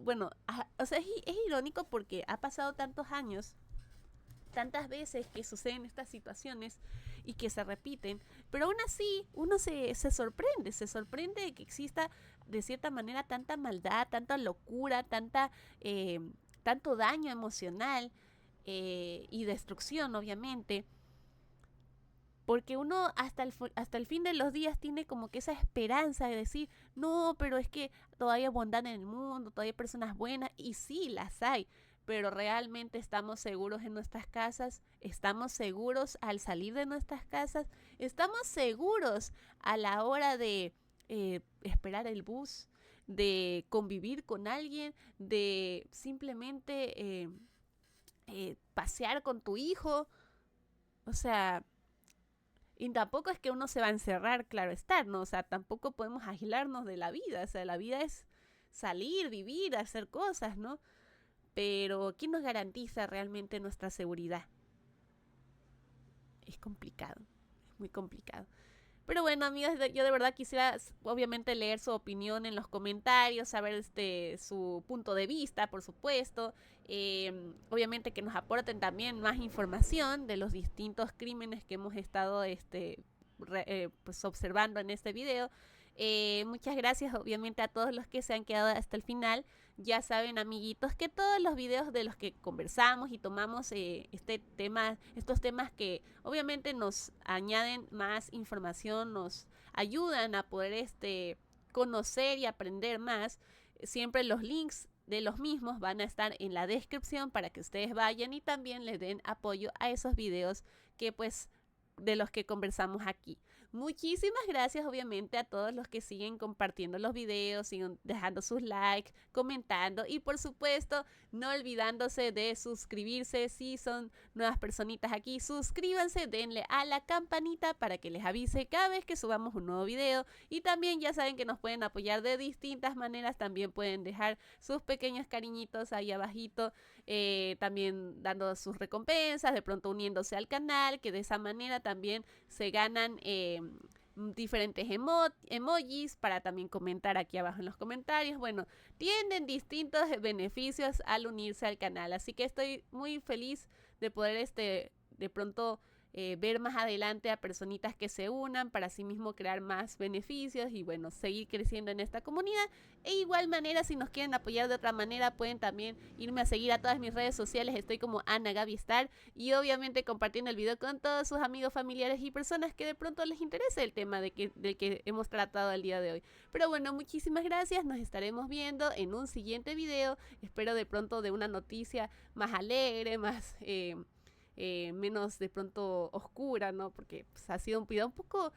bueno, o sea, es irónico porque ha pasado tantos años, tantas veces que suceden estas situaciones y que se repiten, pero aún así uno se sorprende de que exista de cierta manera tanta maldad, tanta locura, tanto daño emocional y destrucción, obviamente. Porque uno hasta el fin de los días tiene como que esa esperanza de decir, no, pero es que todavía hay bondad en el mundo, todavía hay personas buenas, y sí, las hay, pero realmente estamos seguros en nuestras casas, estamos seguros al salir de nuestras casas, estamos seguros a la hora de esperar el bus, de convivir con alguien, de simplemente pasear con tu hijo, o sea... Y tampoco es que uno se va a encerrar, claro está, ¿no? O sea, tampoco podemos aislarnos de la vida. O sea, la vida es salir, vivir, hacer cosas, ¿no? Pero ¿quién nos garantiza realmente nuestra seguridad? Es complicado, es muy complicado. Pero bueno, amigos, yo de verdad quisiera obviamente leer su opinión en los comentarios, saber su punto de vista, por supuesto. Obviamente que nos aporten también más información de los distintos crímenes que hemos estado pues observando en este video. Muchas gracias obviamente a todos los que se han quedado hasta el final. Ya saben, amiguitos, que todos los videos de los que conversamos y tomamos estos temas que obviamente nos añaden más información, nos ayudan a poder conocer y aprender más. Siempre los links de los mismos van a estar en la descripción para que ustedes vayan y también le den apoyo a esos videos que pues de los que conversamos aquí. Muchísimas gracias obviamente a todos los que siguen compartiendo los videos, siguen dejando sus likes, comentando y por supuesto no olvidándose de suscribirse. Si son nuevas personitas aquí, suscríbanse, denle a la campanita para que les avise cada vez que subamos un nuevo video y también ya saben que nos pueden apoyar de distintas maneras, también pueden dejar sus pequeños cariñitos ahí abajito, también dando sus recompensas, de pronto uniéndose al canal, que de esa manera también se ganan diferentes emojis para también comentar aquí abajo en los comentarios. Bueno, tienen distintos beneficios al unirse al canal, así que estoy muy feliz de poder de pronto ver más adelante a personitas que se unan para así mismo crear más beneficios y bueno, seguir creciendo en esta comunidad. E igual manera, si nos quieren apoyar de otra manera, pueden también irme a seguir a todas mis redes sociales. Estoy como Ana Gaby Star y obviamente compartiendo el video con todos sus amigos, familiares y personas que de pronto les interese el tema del que hemos tratado el día de hoy. Pero bueno, muchísimas gracias, nos estaremos viendo en un siguiente video. Espero de pronto de una noticia más alegre, más... menos de pronto oscura, ¿no? Porque pues, ha sido un video un poco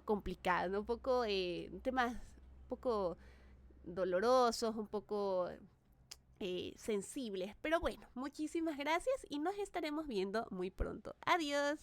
complicado, ¿no? Un poco temas un poco dolorosos, un poco sensibles. Pero bueno, muchísimas gracias y nos estaremos viendo muy pronto. Adiós.